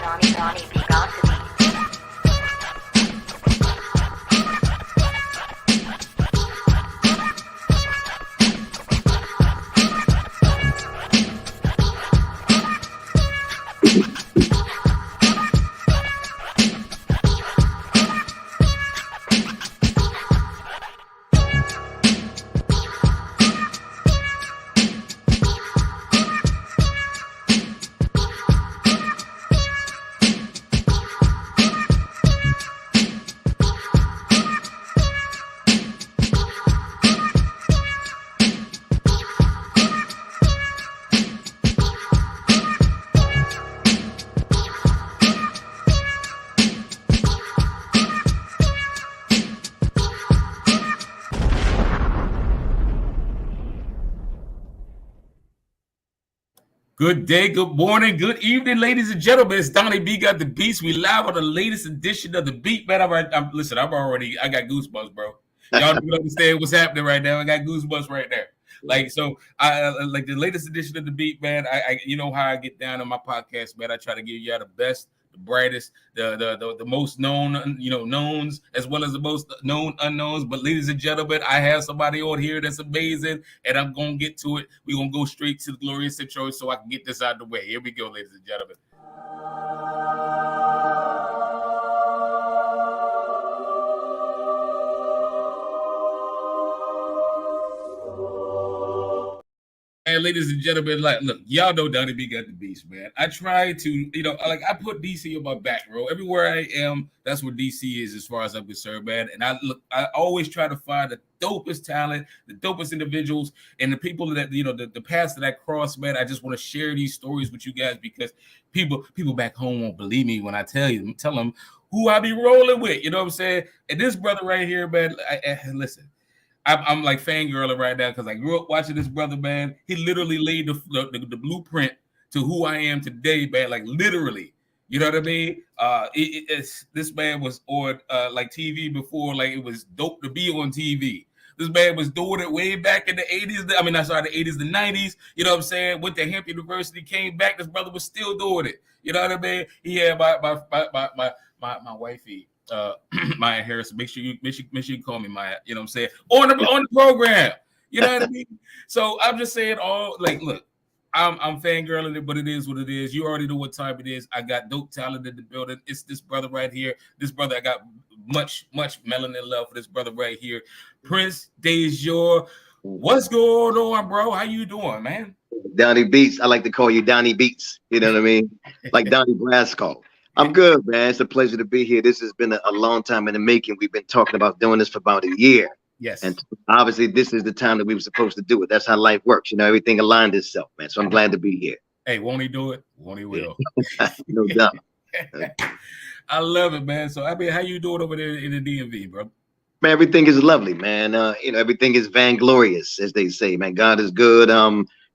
Donnie B got to be. Good day, good morning, good evening, ladies and gentlemen. It's Donnie B got the beats. We live on the latest edition of the beat, man. I got goosebumps, bro. Y'all don't understand what's happening right now. I got goosebumps right there. Like, so I like the latest edition of the beat, man. I you know how I get down on my podcast, man. I try to give y'all the best, the brightest, the most known, knowns, as well as the most known unknowns. But ladies and gentlemen, I have somebody on here that's amazing, and I'm gonna get to it. We're gonna go straight to the glorious intro so I can get this out of the way. Here we go, ladies and gentlemen. And ladies and gentlemen, like, look, y'all know Donnie B got the beats, man. I try to, I put DC on my back, bro. Everywhere I am, that's where DC is as far as I'm concerned, man. And I always try to find the dopest talent, the dopest individuals, and the people that, the paths that I cross, man. I just want to share these stories with you guys because people back home won't believe me when I tell them who I be rolling with. You know what I'm saying? And this brother right here, man, listen. I'm like fangirling right now because I grew up watching this brother, man. He literally laid the blueprint to who I am today, man. Like literally, you know what I mean? This man was on like TV before, like it was dope to be on TV. This man was doing it way back in the 80s. The 80s, the 90s. You know what I'm saying? Went to Hampton University, came back. This brother was still doing it. You know what I mean? He had my wifey. Maya Harris, make sure you call me Maya, you know what I'm saying, on the program, you know what I mean? So I'm just saying, look, I'm fangirling it, but it is what it is. You already know what time it is. I got dope talent in the building. It's this brother right here. This brother, I got much melanin love for this brother right here, Princedajour. What's going on, bro? How you doing, man? Donnie Beats. I like to call you Donnie Beats. You know what I mean? Like Donnie Brasco. I'm good, man. It's a pleasure to be here. This has been a long time in the making. We've been talking about doing this for about a year. Yes. And obviously, this is the time that we were supposed to do it. That's how life works. Everything aligned itself, man. So I'm glad to be here. Hey, won't he do it? Won't he will? No doubt. I love it, man. So, I mean, how you doing over there in the DMV, bro? Man, everything is lovely, man. Everything is vainglorious, as they say, man. God is good.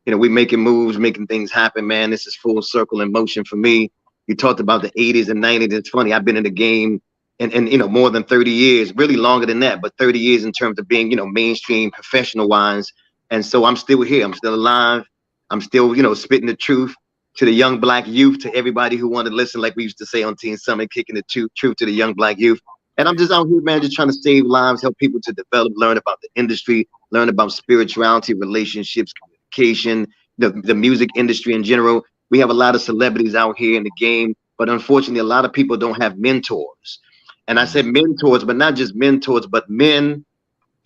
We making moves, making things happen, man. This is full circle in motion for me. You talked about the 80s and 90s. It's funny. I've been in the game and more than 30 years, really longer than that, but 30 years in terms of being, mainstream professional wise. And so I'm still here. I'm still alive. I'm still, spitting the truth to the young black youth, to everybody who wanted to listen, like we used to say on Teen Summit, kicking the truth to the young black youth. And I'm just out here, man, just trying to save lives, help people to develop, learn about the industry, learn about spirituality, relationships, communication, the music industry in general. We have a lot of celebrities out here in the game, but unfortunately, a lot of people don't have mentors. And I said mentors, but not just mentors, but men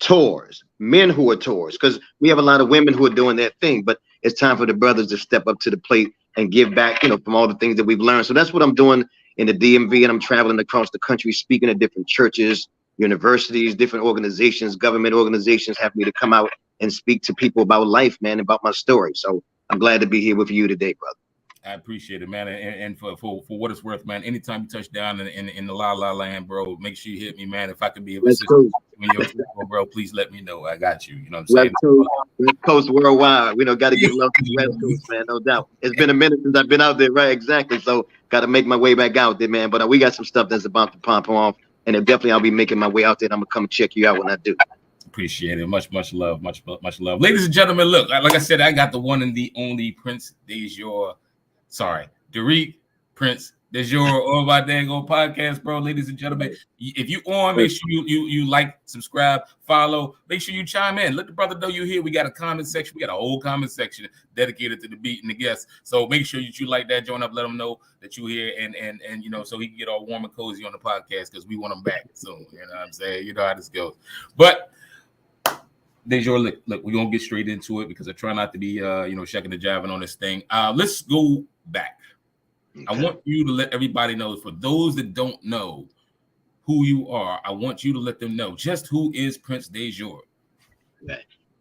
who are tours, because we have a lot of women who are doing their thing, but it's time for the brothers to step up to the plate and give back, from all the things that we've learned. So that's what I'm doing in the DMV, and I'm traveling across the country, speaking at different churches, universities, different organizations, government organizations have me to come out and speak to people about life, man, about my story. So I'm glad to be here with you today, brother. I appreciate it, man. And for what it's worth, man, anytime you touch down in the La land, bro, make sure you hit me, man. If I can be of assistance when you're bro, please let me know. I got you. You know what I'm saying? West Coast worldwide. We got to give love to the West Coast, man, no doubt. It's been a minute since I've been out there, right? Exactly. So got to make my way back out there, man. But we got some stuff that's about to pop off, and definitely I'll be making my way out there, and I'm going to come check you out when I do. Appreciate it. Much love. Much love. Ladies and gentlemen, look, like I said, I got the one and the only Princedajour. Sorry, Durik, Princedajour. DaJour, All My Dago podcast, bro. Ladies and gentlemen, if you on, make sure you like, subscribe, follow. Make sure you chime in. Let the brother know you're here. We got a comment section. We got a whole comment section dedicated to the beat and the guests. So make sure that you like that, join up, let them know that you're here, and you know, so he can get all warm and cozy on the podcast because we want him back soon. You know what I'm saying? You know how this goes. But DaJour, look, we're gonna get straight into it because I try not to be shucking and jiving on this thing. Let's go back. Okay. I want you to let everybody know, for those that don't know who you are, I want you to let them know just who is Prince DaJour.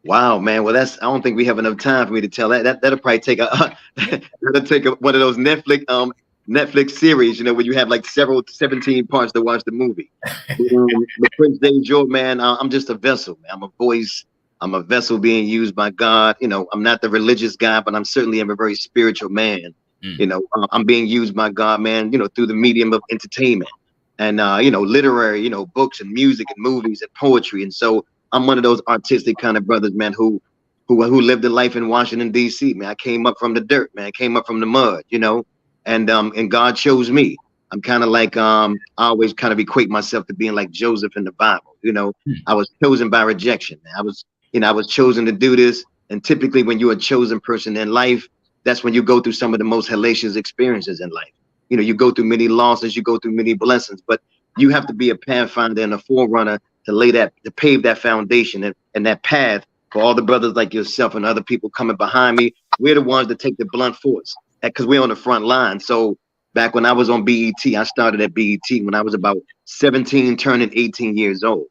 Wow, man. Well, I don't think we have enough time for me to tell that. That'll probably take one of those Netflix series, you know, where you have like 17 parts to watch the movie. But Prince DaJour, man, I'm just a vessel, man. I'm a voice. I'm a vessel being used by God. You know, I'm not the religious guy, but I'm certainly a very spiritual man. You know, I'm being used by God, man, you know, through the medium of entertainment and, you know, literary, you know, books and music and movies and poetry. And so I'm one of those artistic kind of brothers, man, who lived a life in Washington, D.C., man. I came up from the dirt, man. I came up from the mud, you know, and God chose me. I'm kind of like, I always kind of equate myself to being like Joseph in the Bible. You know, I was chosen by rejection. I was chosen to do this. And typically when you're a chosen person in life, that's when you go through some of the most hellacious experiences in life. You know, you go through many losses, you go through many blessings, but you have to be a pathfinder and a forerunner to pave that foundation and that path for all the brothers like yourself and other people coming behind me. We're the ones that take the blunt force because we're on the front line. So back when I was on BET, I started at BET when I was about 17, turning 18 years old.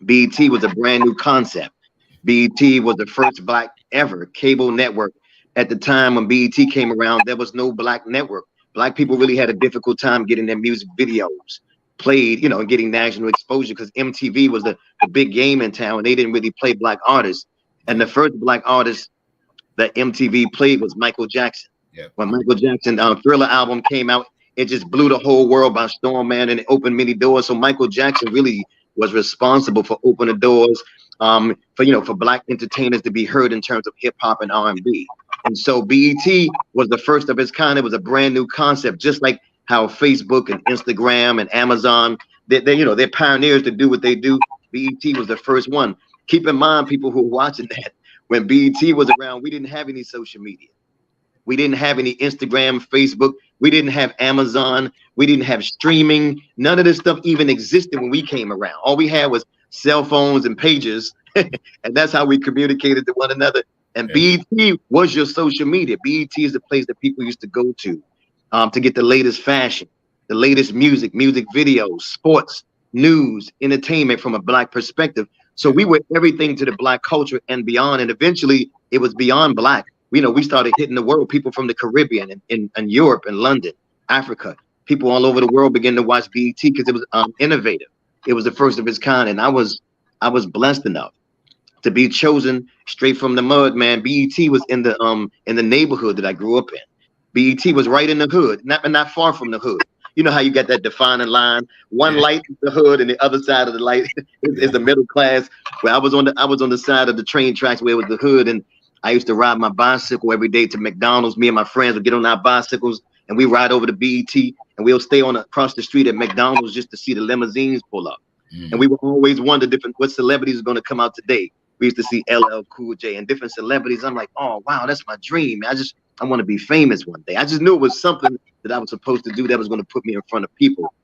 BET was a brand new concept. BET was the first Black ever cable network. At the time when BET came around, there was no Black network. Black people really had a difficult time getting their music videos played, you know, and getting national exposure because MTV was the big game in town and they didn't really play Black artists. And the first Black artist that MTV played was Michael Jackson. Yeah. When Michael Jackson Thriller album came out, it just blew the whole world by storm, man, and it opened many doors. So Michael Jackson really was responsible for opening doors for Black entertainers to be heard in terms of hip hop and R&B. And so BET was the first of its kind. It was a brand new concept, just like how Facebook and Instagram and Amazon, they're pioneers to do what they do. BET was the first one. Keep in mind, people who are watching that, when BET was around, we didn't have any social media. We didn't have any Instagram, Facebook. We didn't have Amazon. We didn't have streaming. None of this stuff even existed when we came around. All we had was cell phones and pages, and that's how we communicated to one another. And BET was your social media. BET is the place that people used to go to get the latest fashion, the latest music videos, sports, news, entertainment from a Black perspective. So we were everything to the Black culture and beyond. And eventually it was beyond Black. You know, we started hitting the world. People from the Caribbean and Europe and London, Africa, people all over the world began to watch BET because it was innovative. It was the first of its kind. And I was blessed enough to be chosen straight from the mud, man. BET was in the neighborhood that I grew up in. BET was right in the hood, not far from the hood. You know how you got that defining line? One light is the hood, and the other side of the light is the middle class. Where I was on the side of the train tracks where it was the hood, and I used to ride my bicycle every day to McDonald's. Me and my friends would get on our bicycles, and we ride over to BET, and we'll stay across the street at McDonald's just to see the limousines pull up. And we would always wonder what celebrities are going to come out today. We used to see LL Cool J and different celebrities. I'm like, oh, wow, that's my dream. I want to be famous one day. I just knew it was something that I was supposed to do that was going to put me in front of people.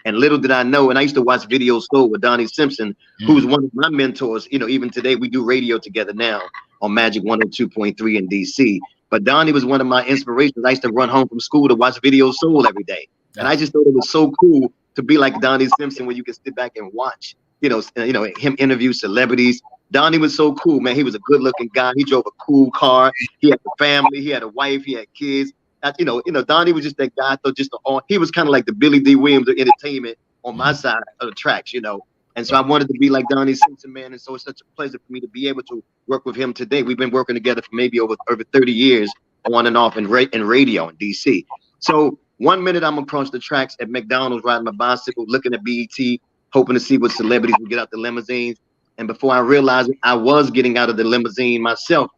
And little did I know, and I used to watch Video Soul with Donnie Simpson, who's one of my mentors. You know, even today we do radio together now on Magic 102.3 in DC. But Donnie was one of my inspirations. I used to run home from school to watch Video Soul every day. And I just thought it was so cool to be like Donnie Simpson, where you can sit back and watch, him interview celebrities. Donnie was so cool, man. He was a good-looking guy. He drove a cool car. He had a family. He had a wife. He had kids. Donnie was just that guy. I thought he was kind of like the Billy D. Williams of entertainment on my side of the tracks, And so I wanted to be like Donnie Simpson, man. And so it's such a pleasure for me to be able to work with him today. We've been working together for maybe over 30 years, on and off in radio in DC. So 1 minute I'm across the tracks at McDonald's riding my bicycle, looking at BET, hoping to see what celebrities would get out the limousines. And before I realized it, I was getting out of the limousine myself,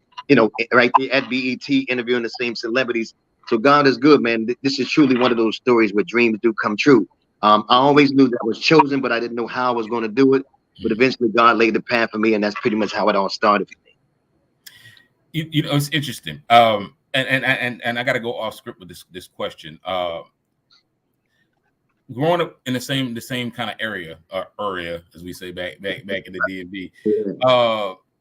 right there at BET, interviewing the same celebrities. So God is good, man. This is truly one of those stories where dreams do come true. I always knew that I was chosen, but I didn't know how I was going to do it. But eventually God laid the path for me, and that's pretty much how it all started for me. You know, it's interesting. And I got to go off script with this question. Growing up in the same kind of area as we say back in the DMV,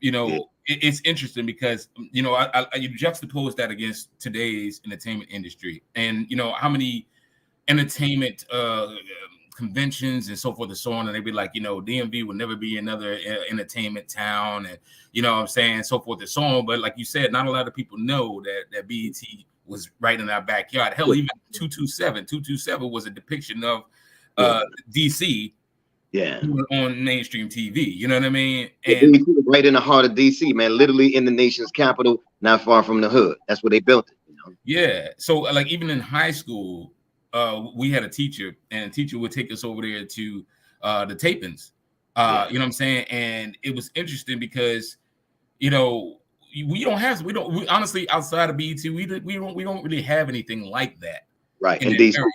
you know, it's interesting because, you know, you juxtapose that against today's entertainment industry, and you know how many entertainment conventions and so forth and so on, and they'd be like, you know, DMV will never be another entertainment town, and you know what I'm saying, so forth and so on. But like you said, not a lot of people know that BET was right in our backyard. Hell, even 227 was a depiction of DC, on mainstream TV. You know what I mean? And right in the heart of DC, man, literally in the nation's capital, not far from the hood. That's where they built it. You know? Yeah. So like even in high school, we had a teacher, and the teacher would take us over there to the tapings. You know what I'm saying? And it was interesting because, you know, we honestly, outside of BET, we don't really have anything like that. Right. In DC. area.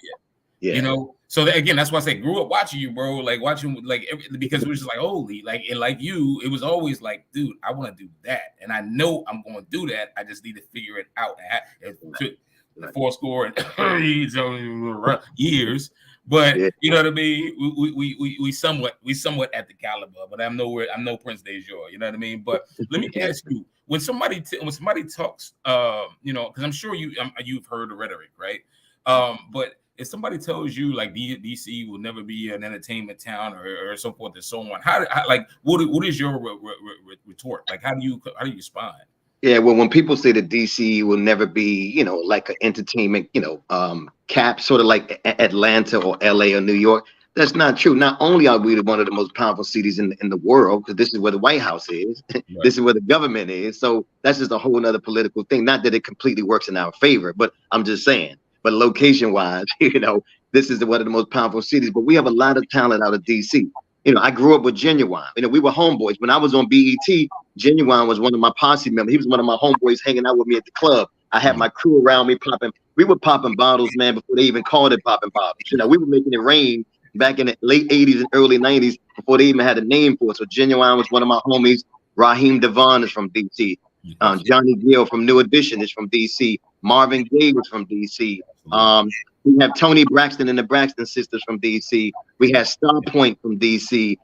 Yeah. You know, so again, that's why I say grew up watching you, bro. Like watching, like because it was just like holy, like, and like you, it was always like, dude, I want to do that, and I know I'm going to do that. I just need to figure it out. Four score and years, but you know what I mean. We somewhat at the caliber, but I'm no Prince DaJour. You know what I mean. But let me ask you, when somebody talks, you know, because I'm sure you've heard the rhetoric, right? But if somebody tells you like DC will never be an entertainment town or so forth and so on, how like what is your retort? Like how do you respond? Yeah, well, when people say that DC will never be, you know, like an entertainment, you know, cap, sort of like Atlanta or LA or New York, that's not true. Not only are we one of the most powerful cities in the world, because this is where the White House is, right. This is where the government is. So that's just a whole nother political thing. Not that it completely works in our favor, but I'm just saying. But location-wise, you know, this is one of the most powerful cities. But we have a lot of talent out of DC. You know, I grew up with Genuine. You know, we were homeboys. When I was on BET, Genuine was one of my posse members. He was one of my homeboys hanging out with me at the club. I had my crew around me popping. We were popping bottles, man, before they even called it popping bottles. You know, we were making it rain back in the late 80s and early 90s before they even had a name for it. So Genuine was one of my homies. Raheem Devon is from DC. Johnny Gill from New Edition is from DC. Marvin Gaye was from DC. We have Tony Braxton and the Braxton Sisters from DC. We have Star Point from DC.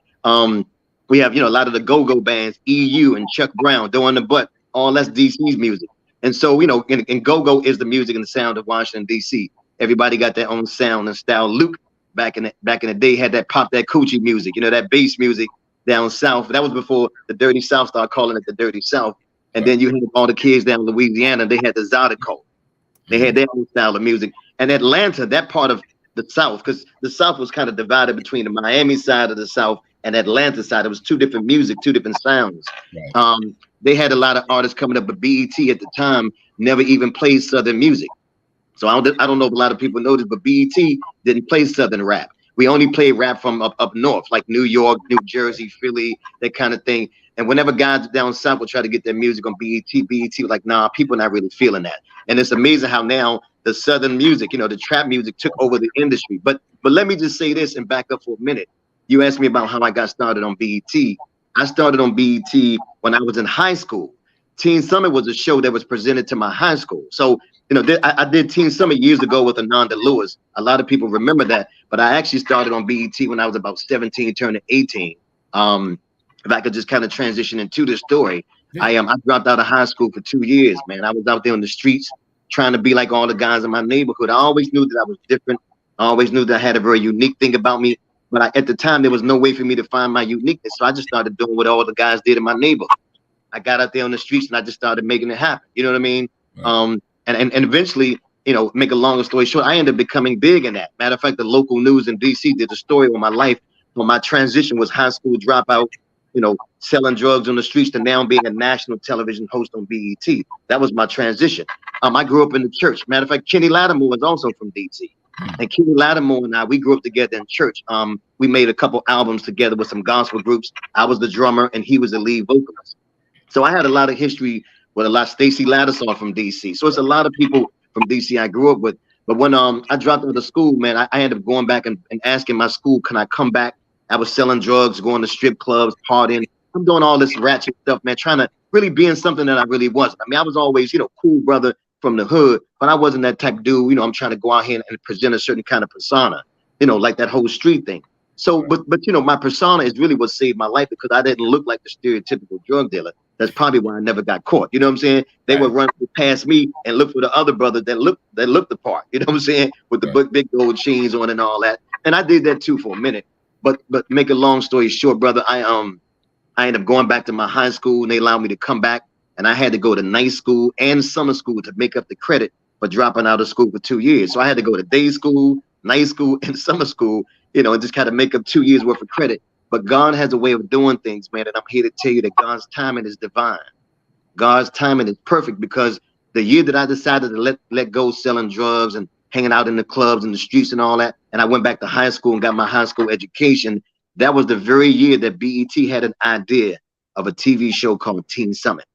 We have, you know, a lot of the go-go bands, EU and Chuck Brown, Doing the Butt, all that's DC's music. And so, you know, and go-go is the music and the sound of Washington, DC. Everybody got their own sound and style. Luke, back in the day, had that pop, that coochie music, you know, that bass music down south. That was before the Dirty South started calling it the Dirty South. And then you had all the kids down in Louisiana, they had the Zydeco. They had their own style of music. And Atlanta, that part of the South, because the South was kind of divided between the Miami side of the South and Atlanta side. It was two different music, two different sounds. Right. They had a lot of artists coming up, but BET at the time never even played Southern music. So I don't know if a lot of people know this, but BET didn't play Southern rap. We only played rap from up north, like New York, New Jersey, Philly, that kind of thing. And whenever guys down south would try to get their music on BET was like, nah, people are not really feeling that. And it's amazing how now the Southern music, you know, the trap music took over the industry. But let me just say this and back up for a minute. You asked me about how I got started on BET. I started on BET when I was in high school. Teen Summit was a show that was presented to my high school. So, you know, I did Teen Summit years ago with Ananda Lewis. A lot of people remember that. But I actually started on BET when I was about 17, turning 18. If I could just kind of transition into the story, I dropped out of high school for 2 years, man. I was out there on the streets trying to be like all the guys in my neighborhood. I always knew that I was different. I always knew that I had a very unique thing about me. But at the time, there was no way for me to find my uniqueness. So I just started doing what all the guys did in my neighborhood. I got out there on the streets and I just started making it happen. You know what I mean? Right. And eventually, you know, make a longer story short, I ended up becoming big in that. Matter of fact, the local news in DC did a story on my life when my transition was high school dropout, you know, selling drugs on the streets to now being a national television host on BET. That was my transition. I grew up in the church. Matter of fact, Kenny Lattimore was also from DC. And Kenny Lattimore and I, we grew up together in church. We made a couple albums together with some gospel groups. I was the drummer and he was the lead vocalist. So I had a lot of history with a lot of Stacy Lattisaw from DC. So it's a lot of people from DC I grew up with. But when I dropped out of school, man, I ended up going back and asking my school, can I come back? I was selling drugs, going to strip clubs, partying. I'm doing all this ratchet stuff, man, trying to really be in something that I really wasn't. I mean, I was always, cool brother from the hood, but I wasn't that type of dude. I'm trying to go out here and present a certain kind of persona, like that whole street thing. So, but my persona is really what saved my life, because I didn't look like the stereotypical drug dealer. That's probably why I never got caught. You know what I'm saying? They would run past me and look for the other brother that looked the part. You know what I'm saying? With the big gold chains on and all that. And I did that too for a minute. But make a long story short, brother, I ended up going back to my high school, and they allowed me to come back, and I had to go to night school and summer school to make up the credit for dropping out of school for 2 years. So I had to go to day school, night school, and summer school, and just kind of make up 2 years worth of credit. But God has a way of doing things, man, and I'm here to tell you that God's timing is divine. God's timing is perfect, because the year that I decided to let go selling drugs and hanging out in the clubs and the streets and all that, and I went back to high school and got my high school education, that was the very year that BET had an idea of a TV show called Teen Summit.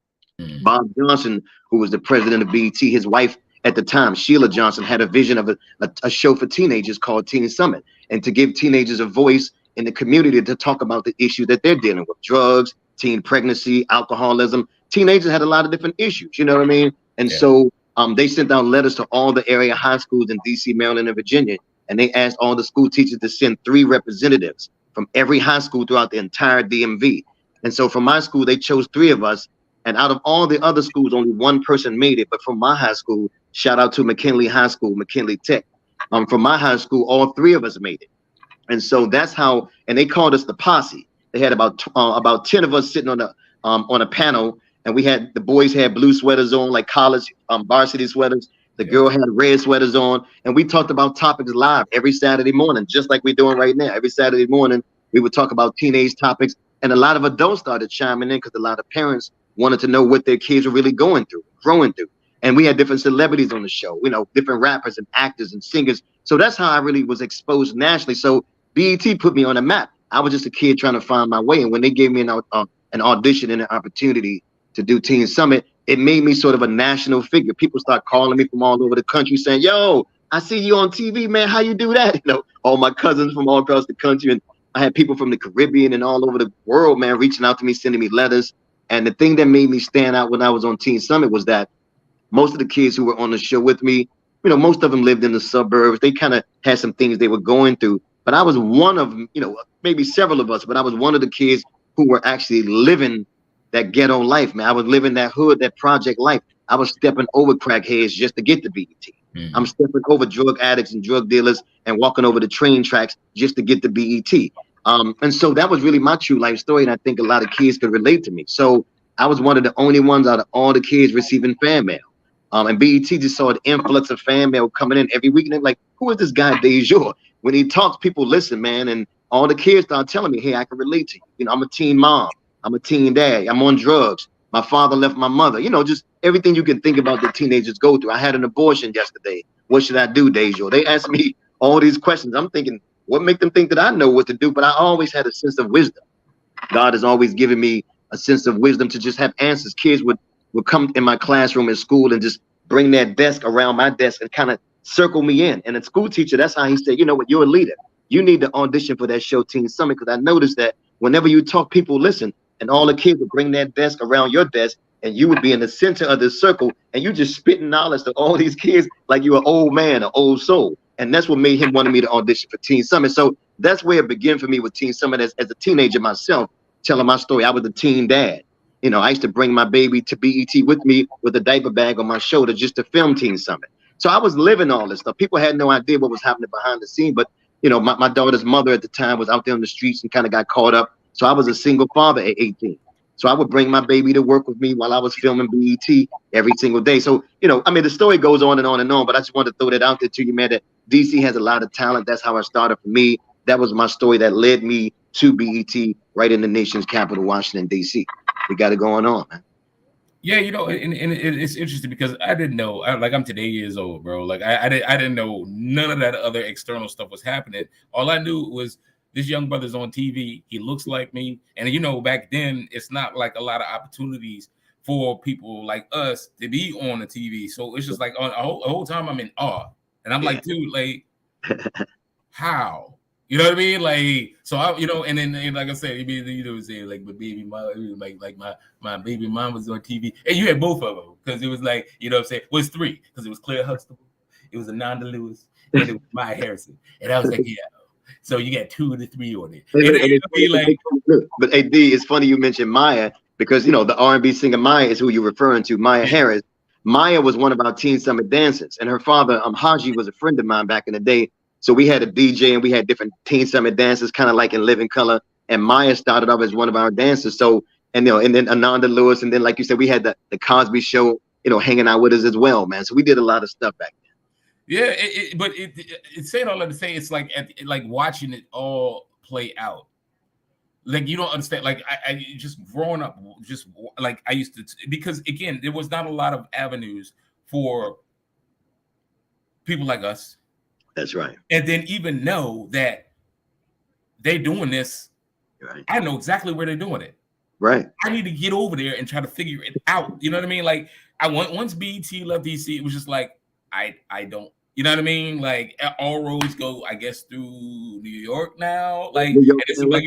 Bob Johnson, who was the president of BET, his wife at the time, Sheila Johnson, had a vision of a show for teenagers called Teen Summit, and to give teenagers a voice in the community to talk about the issues that they're dealing with: drugs, teen pregnancy, alcoholism. Teenagers had a lot of different issues, you know what I mean? And so they sent out letters to all the area high schools in DC, Maryland, and Virginia, and they asked all the school teachers to send 3 representatives from every high school throughout the entire DMV. And so from my school, they chose 3 of us. And out of all the other schools, only 1 person made it. But from my high school, shout out to McKinley High School, McKinley Tech. From my high school, all 3 of us made it. And so that's how, and they called us the posse. They had about 10 of us sitting on a panel, and the boys had blue sweaters on, like college varsity sweaters. The girl had red sweaters on, and we talked about topics live every Saturday morning, just like we're doing right now. Every Saturday morning, we would talk about teenage topics, and a lot of adults started chiming in, because a lot of parents wanted to know what their kids were really going through, growing through. And we had different celebrities on the show, different rappers and actors and singers. So that's how I really was exposed nationally. So BET put me on the map. I was just a kid trying to find my way. And when they gave me an audition and an opportunity to do Teen Summit, it made me sort of a national figure. People start calling me from all over the country saying, yo, I see you on TV, man. How you do that? All my cousins from all across the country. And I had people from the Caribbean and all over the world, man, reaching out to me, sending me letters. And the thing that made me stand out when I was on Teen Summit was that most of the kids who were on the show with me, most of them lived in the suburbs. They kind of had some things they were going through. But I was one of, maybe several of us, but I was one of the kids who were actually living that ghetto life, man. I was living that hood, that project life. I was stepping over crackheads just to get to BET. I'm stepping over drug addicts and drug dealers and walking over the train tracks just to get to BET. And so that was really my true life story. And I think a lot of kids could relate to me. So I was one of the only ones out of all the kids receiving fan mail. And BET just saw an influx of fan mail coming in every week. And they're like, who is this guy, DaJour? When he talks, people listen, man. And all the kids start telling me, hey, I can relate to you. I'm a teen mom. I'm a teen dad. I'm on drugs. My father left my mother. Just everything you can think about that teenagers go through. I had an abortion yesterday. What should I do, DaJour? They asked me all these questions. I'm thinking, what make them think that I know what to do? But I always had a sense of wisdom. God has always given me a sense of wisdom to just have answers. Kids would come in my classroom in school and just bring their desk around my desk and kind of circle me in. And a school teacher, that's how he said, you know what, you're a leader. You need to audition for that show, Teen Summit, because I noticed that whenever you talk, people listen. And all the kids would bring their desk around your desk, and you would be in the center of this circle, and you just spitting knowledge to all these kids like you're an old man, an old soul. And that's what made him want me to audition for Teen Summit. So that's where it began for me with Teen Summit as a teenager myself, telling my story. I was a teen dad. I used to bring my baby to BET with me with a diaper bag on my shoulder just to film Teen Summit. So I was living all this stuff. People had no idea what was happening behind the scene, but my daughter's mother at the time was out there on the streets and kind of got caught up. So I was a single father at 18. So I would bring my baby to work with me while I was filming BET every single day. So, the story goes on and on and on, but I just wanted to throw that out there to you, man, that DC has a lot of talent. That's how it started for me. That was my story that led me to BET right in the nation's capital, Washington, DC. We got it going on, man. Yeah, and it's interesting because I didn't know. I'm today years old, bro. Like I didn't know none of that other external stuff was happening. All I knew was this young brother's on TV. He looks like me, and back then it's not like a lot of opportunities for people like us to be on the TV. So it's just like on the whole time I'm in awe, and I'm like, dude, like, how? You know what I mean? Like, so I, and then like I said, saying like, but baby mom, like my baby mom was on TV, and you had both of them because it was like, what I'm saying, well, it's three because it was Claire Huxtable, it was Ananda Lewis, and it was Maya Harrison, and I was like, yeah. So you got 2 of the 3 on it. But AD, it's funny you mentioned Maya because the R&B singer Maya is who you're referring to, Maya Harris. Maya was one of our Teen Summer dancers, and her father, Haji, was a friend of mine back in the day. So we had a DJ and we had different Teen Summer dances, kind of like in Living Color. And Maya started off as one of our dancers. So, and then Ananda Lewis, and then like you said, we had the Cosby Show, hanging out with us as well, man. So we did a lot of stuff back then. Yeah, but it's saying all that to say, it's like watching it all play out. Like you don't understand. Like I just growing up, just like I used to, because again, there was not a lot of avenues for people like us. That's right. And then even know that they're doing this. Right. I know exactly where they're doing it. Right. I need to get over there and try to figure it out. You know what I mean? Like once BET left DC, it was just like I don't. You know what I mean? Like all roads go, I guess, through New York now. Like, and it's like,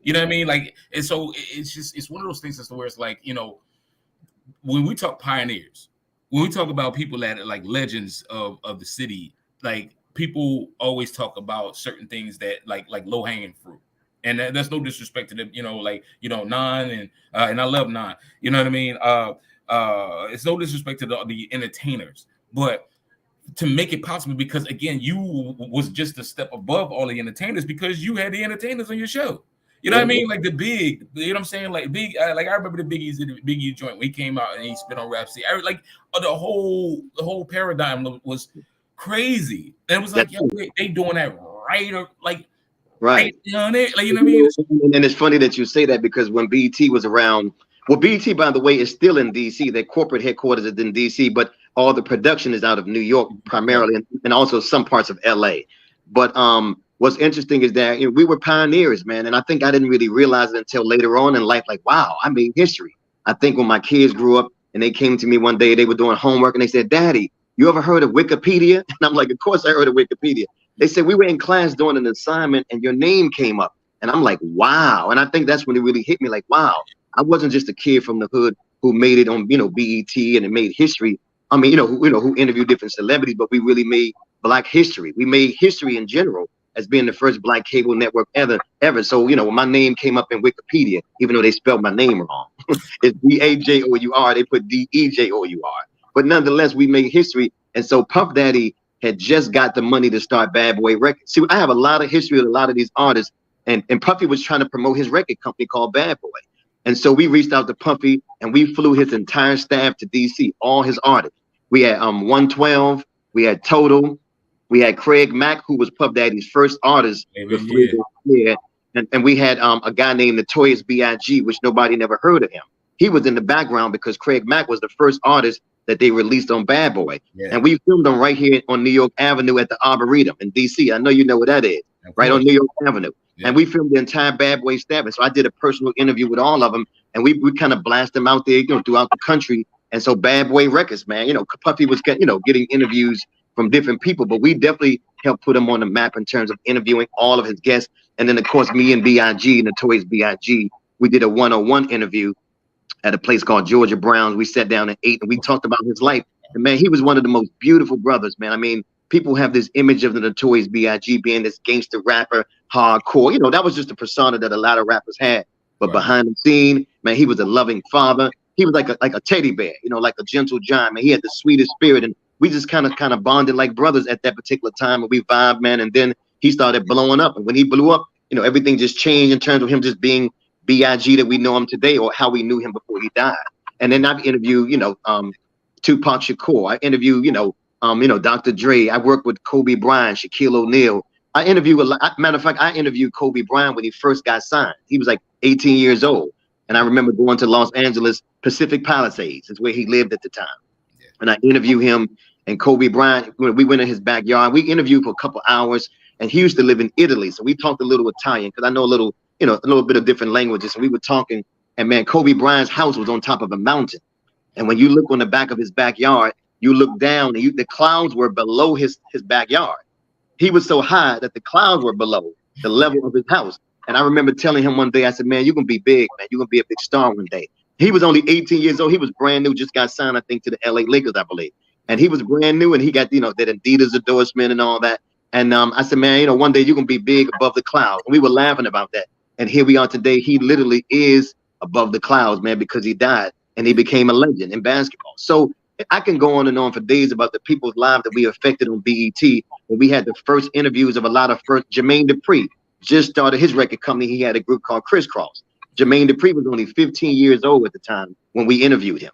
you know what I mean? Like, and so it's one of those things as to where it's like, when we talk pioneers, when we talk about people that are like legends of the city, like people always talk about certain things that like low hanging fruit. And that's no disrespect to them, Nan and I love Nan. You know what I mean? It's no disrespect to the entertainers, but to make it possible, because again, you was just a step above all the entertainers because you had the entertainers on your show. You know what I mean? Like the big, you know what I'm saying? Like big, like I remember the Biggie joint when he came out and he spit on Rap City. Like the whole paradigm was crazy. And it was like, yo, they doing that right or like right on it. Like, you know what I mean? And it's funny that you say that because when BET was around, well, BET, by the way, is still in DC. Their corporate headquarters is in DC, but all the production is out of New York primarily, and also some parts of LA. But what's interesting is that we were pioneers, man. And I think I didn't really realize it until later on in life. Like, wow, I made history. I think when my kids grew up and they came to me one day, they were doing homework and they said, "Daddy, you ever heard of Wikipedia?" And I'm like, of course I heard of Wikipedia. They said, we were in class doing an assignment and your name came up. And I'm like, wow. And I think that's when it really hit me like, wow, I wasn't just a kid from the hood who made it on, BET and it made history. I mean, who interviewed different celebrities, but we really made Black history. We made history in general as being the first Black cable network ever. So, when my name came up in Wikipedia, even though they spelled my name wrong, it's DaJour. They put DeJour. But nonetheless, we made history. And so Puff Daddy had just got the money to start Bad Boy Records. See, I have a lot of history with a lot of these artists, and Puffy was trying to promote his record company called Bad Boy. And so we reached out to Puffy and we flew his entire staff to DC, all his artists. We had 112, we had Total, we had Craig Mack, who was Puff Daddy's first artist. And we had a guy named Notorious B.I.G., which nobody never heard of him. He was in the background because Craig Mack was the first artist that they released on Bad Boy. Yeah. And we filmed them right here on New York Avenue at the Arboretum in DC. I know you know what that is, right on New York Avenue. Yeah. And we filmed the entire Bad Boy staff. And so I did a personal interview with all of them. And we kind of blast them out there, throughout the country. And so Bad Boy Records, man, Puffy was getting interviews from different people, but we definitely helped put him on the map in terms of interviewing all of his guests. And then of course, me and B.I.G., Notorious B.I.G., we did a 101 interview at a place called Georgia Brown's. We sat down and ate and we talked about his life. And man, he was one of the most beautiful brothers, man. I mean, people have this image of the Notorious B.I.G. being this gangster rapper, hardcore. That was just a persona that a lot of rappers had. But behind the scene, man, he was a loving father. He was like a teddy bear, like a gentle giant, man. He had the sweetest spirit. And we just kind of bonded like brothers at that particular time. And we vibed, man. And then he started blowing up. And when he blew up, everything just changed in terms of him just being B.I.G. that we know him today, or how we knew him before he died. And then I've interviewed, Tupac Shakur. I interviewed, Dr. Dre. I worked with Kobe Bryant, Shaquille O'Neal. I interviewed matter of fact, I interviewed Kobe Bryant when he first got signed. He was like 18 years old. And I remember going to Los Angeles, Pacific Palisades is where he lived at the time. Yeah. And I interviewed him and Kobe Bryant. We went in his backyard. We interviewed for a couple hours, and he used to live in Italy. So we talked a little Italian because I know a little bit of different languages. And we were talking, and man, Kobe Bryant's house was on top of a mountain. And when you look on the back of his backyard, you look down and the clouds were below his backyard. He was so high that the clouds were below the level of his house. And I remember telling him one day, I said, man, you're going to be big, man. You're going to be a big star one day. He was only 18 years old. He was brand new, just got signed, I think, to the LA Lakers, I believe. And he was brand new, and he got, that Adidas endorsement and all that. And I said, man, one day you're going to be big above the clouds. And we were laughing about that. And here we are today. He literally is above the clouds, man, because he died and he became a legend in basketball. So I can go on and on for days about the people's lives that we affected on BET. When we had the first interviews of a lot of Jermaine Dupri just started his record company. He had a group called Crisscross. Jermaine Dupri was only 15 years old at the time when we interviewed him.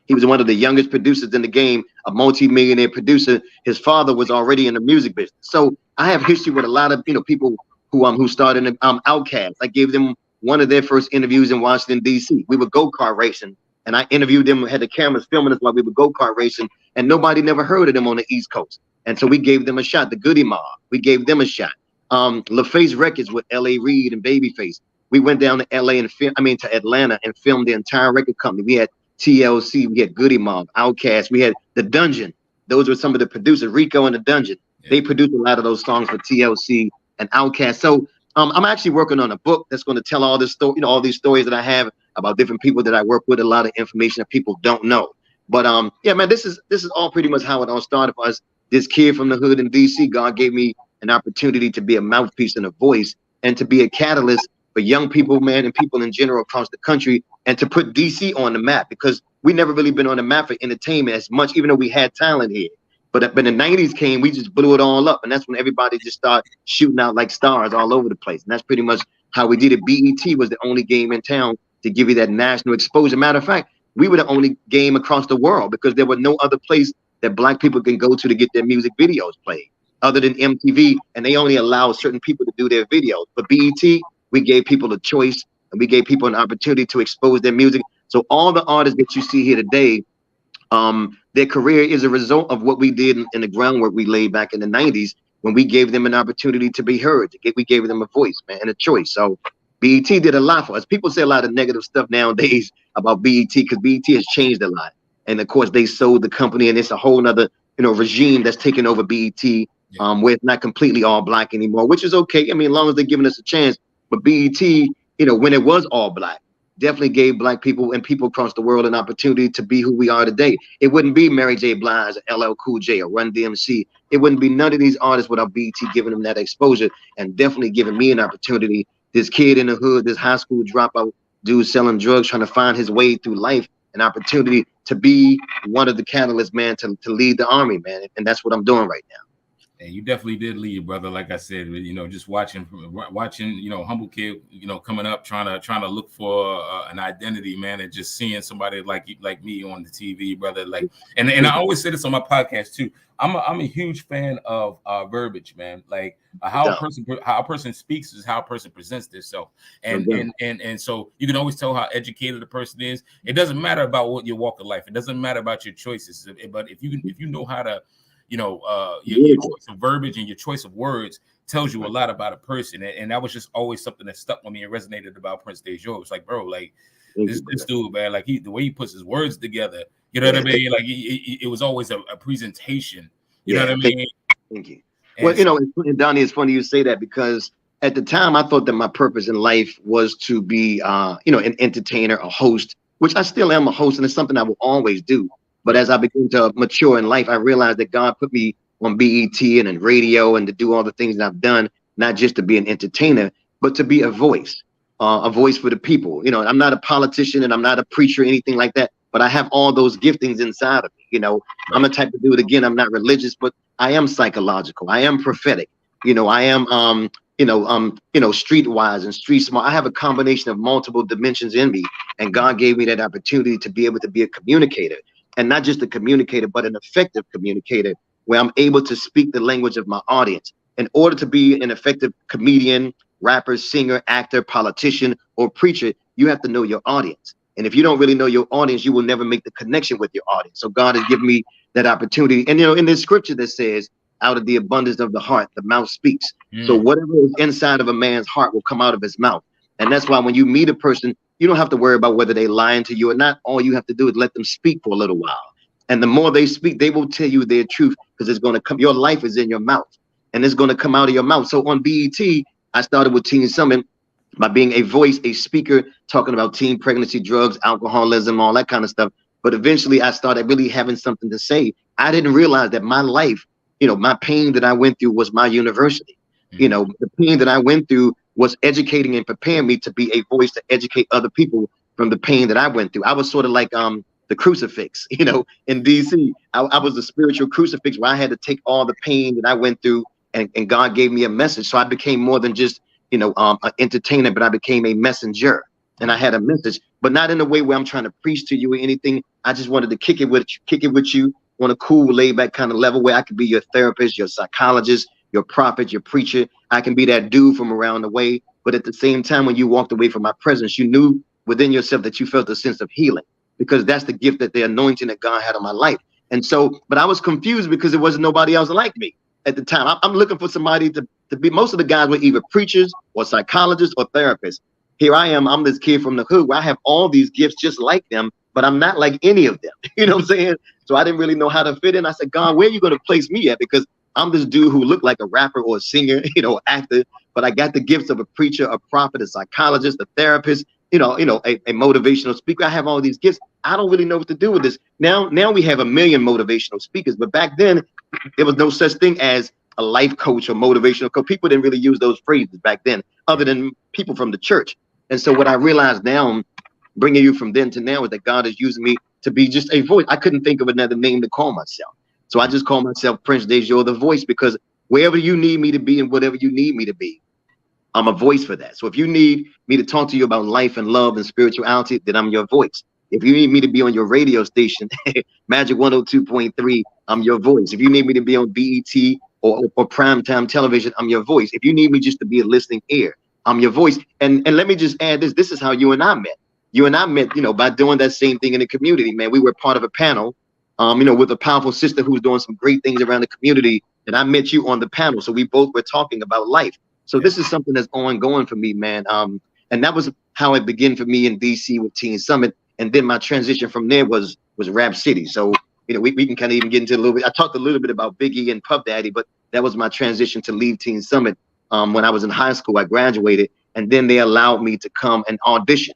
He was one of the youngest producers in the game, a multi-millionaire producer. His father was already in the music business. So I have history with a lot of people who started in Outkast. I gave them one of their first interviews in Washington, D.C. We were go-kart racing, and I interviewed them, had the cameras filming us while we were go-kart racing, and nobody never heard of them on the East Coast. And so we gave them a shot. The Goody Mob, we gave them a shot. LaFace Records with L.A. Reid and Babyface. We went down to L.A. and to Atlanta and filmed the entire record company. We had TLC, we had Goody Mob, Outkast, we had The Dungeon. Those were some of the producers, Rico and The Dungeon. Yeah. They produced a lot of those songs for TLC and Outkast. So I'm actually working on a book that's going to tell all this story, all these stories that I have about different people that I work with, a lot of information that people don't know. But yeah, man, this is all pretty much how it all started for us. This kid from the hood in DC, God gave me an opportunity to be a mouthpiece and a voice and to be a catalyst for young people, man, and people in general across the country, and to put DC on the map, because we never really been on the map for entertainment as much, even though we had talent here. But when the 90s came, we just blew it all up. And that's when everybody just started shooting out like stars all over the place. And that's pretty much how we did it. BET was the only game in town to give you that national exposure. Matter of fact, we were the only game across the world because there was no other place that Black people can go to get their music videos played other than MTV. And they only allow certain people to do their videos. But BET, we gave people a choice and we gave people an opportunity to expose their music. So all the artists that you see here today, their career is a result of what we did in the groundwork we laid back in the 90s when we gave them an opportunity to be heard. We gave them a voice, man, and a choice. So BET did a lot for us. People say a lot of negative stuff nowadays about BET because BET has changed a lot. And of course, they sold the company, and it's a whole nother regime that's taken over BET, where it's not completely all Black anymore, which is okay. I mean, as long as they're giving us a chance. But BET, when it was all Black, definitely gave Black people and people across the world an opportunity to be who we are today. It wouldn't be Mary J. Blige, or LL Cool J, or Run DMC. It wouldn't be none of these artists without BET giving them that exposure and definitely giving me an opportunity. This kid in the hood, this high school dropout dude selling drugs, trying to find his way through life, an opportunity to be one of the catalysts, man, to lead the army, man. And that's what I'm doing right now. And you definitely did lead, brother. Like I said, just watching, humble kid, coming up, trying to look for an identity, man, and just seeing somebody like me on the TV, brother. Like, and I always say this on my podcast too. I'm a huge fan of verbiage, man. Like how a person speaks is how a person presents themselves, and so you can always tell how educated a person is. It doesn't matter about what your walk of life. It doesn't matter about your choices, but if you know how to your choice of verbiage and your choice of words tells you a lot about a person. And that was just always something that stuck with me and resonated about Prince DaJour. It's like, bro, like this dude, man, like the way he puts his words together, you know what I mean? Like it was always a presentation. You know what I mean? Thank you. And well, Donnie, it's funny you say that because at the time I thought that my purpose in life was to be, an entertainer, a host, which I still am a host, and it's something I will always do. But as I began to mature in life, I realized that God put me on BET and in radio and to do all the things that I've done, not just to be an entertainer, but to be a voice for the people. I'm not a politician and I'm not a preacher or anything like that, but I have all those giftings inside of me. I'm the type of dude, again, I'm not religious, but I am psychological. I am prophetic. I am, streetwise and street smart. I have a combination of multiple dimensions in me, and God gave me that opportunity to be able to be a communicator. And not just a communicator, but an effective communicator where I'm able to speak the language of my audience. In order to be an effective comedian, rapper, singer, actor, politician, or preacher, you have to know your audience. And if you don't really know your audience, you will never make the connection with your audience. So God has given me that opportunity. And, in this scripture that says, out of the abundance of the heart, the mouth speaks. So whatever is inside of a man's heart will come out of his mouth. And that's why when you meet a person, you don't have to worry about whether they lying to you or not. All you have to do is let them speak for a little while. And the more they speak, they will tell you their truth, because it's going to come. Your life is in your mouth, and it's going to come out of your mouth. So on BET, I started with Teen Summit by being a voice, a speaker, talking about teen pregnancy, drugs, alcoholism, all that kind of stuff. But eventually I started really having something to say. I didn't realize that my life, my pain that I went through was my university. The pain that I went through was educating and preparing me to be a voice to educate other people from the pain that I went through. I was sort of like the crucifix, in DC. I was the spiritual crucifix where I had to take all the pain that I went through, and God gave me a message. So I became more than just, an entertainer, but I became a messenger, and I had a message, but not in a way where I'm trying to preach to you or anything. I just wanted to kick it with you on a cool, laid back kind of level where I could be your therapist, your psychologist, your prophet, your preacher. I can be that dude from around the way. But at the same time, when you walked away from my presence, you knew within yourself that you felt a sense of healing, because that's the gift, that the anointing that God had on my life. And so, but I was confused because there wasn't nobody else like me at the time. I'm looking for somebody to be. Most of the guys were either preachers or psychologists or therapists. Here I am. I'm this kid from the hood where I have all these gifts just like them, but I'm not like any of them. You know what I'm saying? So I didn't really know how to fit in. I said, God, where are you going to place me at? Because I'm this dude who looked like a rapper or a singer, actor, but I got the gifts of a preacher, a prophet, a psychologist, a therapist, a motivational speaker. I have all these gifts. I don't really know what to do with this. Now we have a million motivational speakers, but back then there was no such thing as a life coach or motivational coach. People didn't really use those phrases back then, other than people from the church. And so what I realized now, bringing you from then to now, is that God is using me to be just a voice. I couldn't think of another name to call myself. So I just call myself Prince DaJour, the voice, because wherever you need me to be and whatever you need me to be, I'm a voice for that. So if you need me to talk to you about life and love and spirituality, then I'm your voice. If you need me to be on your radio station, Magic 102.3, I'm your voice. If you need me to be on BET or primetime television, I'm your voice. If you need me just to be a listening ear, I'm your voice. And let me just add this. This is how you and I met. You and I met, by doing that same thing in the community, man. We were part of a panel, with a powerful sister who's doing some great things around the community. And I met you on the panel. So we both were talking about life. So this is something that's ongoing for me, man. And that was how it began for me in DC with Teen Summit. And then my transition from there was Rap City. So, we can kind of even get into a little bit. I talked a little bit about Biggie and Puff Daddy, but that was my transition to leave Teen Summit. When I was in high school, I graduated, and then they allowed me to come and audition.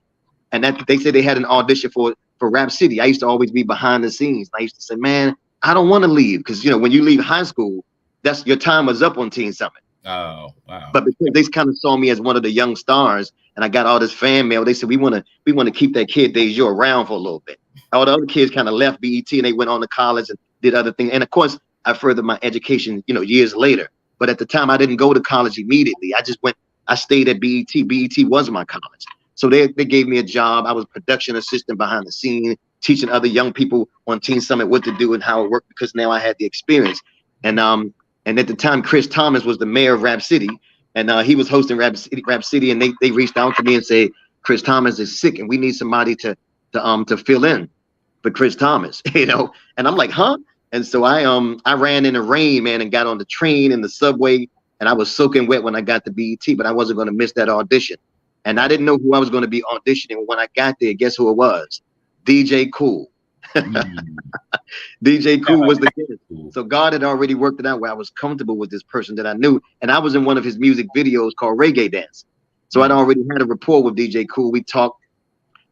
And that they said they had an audition for Rap City. I used to always be behind the scenes. I used to say, man, I don't want to leave, because when you leave high school, that's your time was up on Teen Summit. Oh, wow. But because they kind of saw me as one of the young stars, and I got all this fan mail, they said, we want to keep that kid DaJour around for a little bit. All the other kids kind of left BET and they went on to college and did other things. And of course, I furthered my education, years later. But at the time, I didn't go to college immediately. I stayed at BET. BET was my college. So they gave me a job. I was production assistant behind the scene, teaching other young people on Teen Summit what to do and how it worked, because now I had the experience. And at the time, Chris Thomas was the mayor of Rap City, and he was hosting Rap City, and they reached out to me and said, Chris Thomas is sick, and we need somebody to fill in for Chris Thomas, and I'm like, huh? And so I ran in the rain, man, and got on the train and the subway, and I was soaking wet when I got to BET, but I wasn't going to miss that audition. And I didn't know who I was going to be auditioning. When I got there, guess who it was? DJ Cool. DJ Cool was the guest. So God had already worked it out where I was comfortable with this person that I knew. And I was in one of his music videos called Reggae Dance. So I'd already had a rapport with DJ Cool. We talked.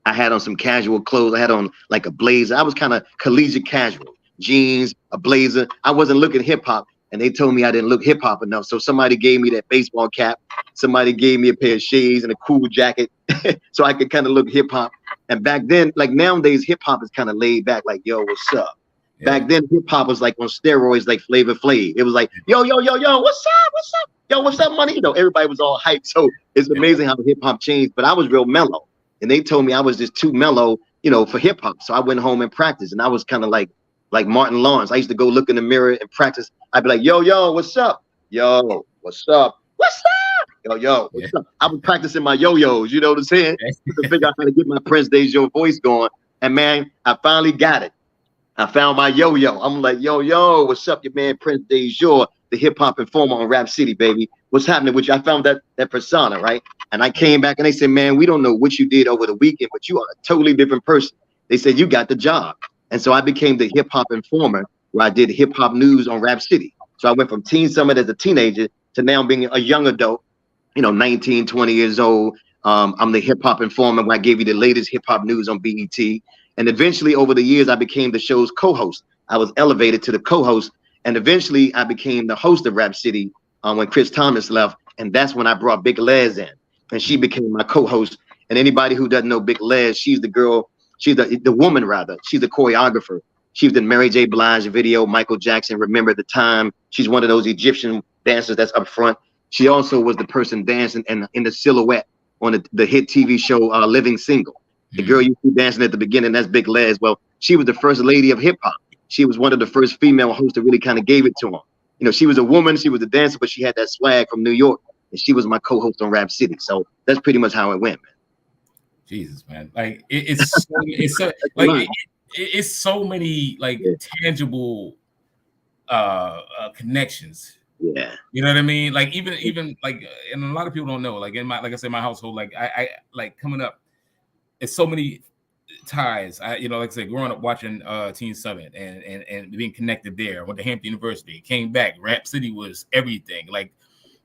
I had on some casual clothes. I had on like a blazer. I was kind of collegiate casual. Jeans, a blazer. I wasn't looking hip hop. And they told me I didn't look hip hop enough. So somebody gave me that baseball cap. Somebody gave me a pair of shades and a cool jacket so I could kind of look hip hop. And back then, like nowadays, hip hop is kind of laid back, like, yo, what's up? Yeah. Back then, hip hop was like on steroids, like Flavor Flav. It was like, yo, what's up? What's up? Yo, what's up, money? Everybody was all hyped. So it's amazing how hip hop changed. But I was real mellow. And they told me I was just too mellow, for hip hop. So I went home and practiced. And I was kind of like Martin Lawrence. I used to go look in the mirror and practice. I'd be like, yo, what's up? Yo, what's up? What's up? Yo, what's up? I was practicing my yo-yos, you know what I'm saying? To figure out how to get my Prince DaJour voice going. And man, I finally got it. I found my yo-yo. I'm like, yo, what's up, your man Prince DaJour, the hip hop informer on Rap City, baby. what's happening with you? I found that persona, right? And I came back and they said, man, we don't know what you did over the weekend, but you are a totally different person. They said you got the job. And so I became the hip hop informer, where I did hip hop news on Rap City. So I went from Teen Summit as a teenager to now being a young adult, 19, 20 years old. I'm the hip hop informer, where I gave you the latest hip hop news on BET. And eventually over the years, I became the show's co-host. I was elevated to the co-host. And eventually I became the host of Rap City when Chris Thomas left. And that's when I brought Big Les in. And she became my co-host. And anybody who doesn't know Big Les, she's the girl, she's the woman rather. She's the choreographer. She was in Mary J. Blige video, Michael Jackson, Remember the Time. She's one of those Egyptian dancers that's up front. She also was the person dancing in the silhouette on the hit TV show Living Single. The girl you see dancing at the beginning, that's Big Les. Well, she was the first lady of hip hop. She was one of the first female hosts that really kind of gave it to him. She was a woman, she was a dancer, but she had that swag from New York. And she was my co-host on Rap City. So that's pretty much how it went, man. Jesus, man. Like it's so many like tangible connections. Yeah. You know what I mean? Like even like, and a lot of people don't know, like in my, like I said, my household, like I like coming up, it's so many ties. Like I said, growing up watching Teen Summit and being connected there. Went to Hampton University, came back. Rap City was everything. Like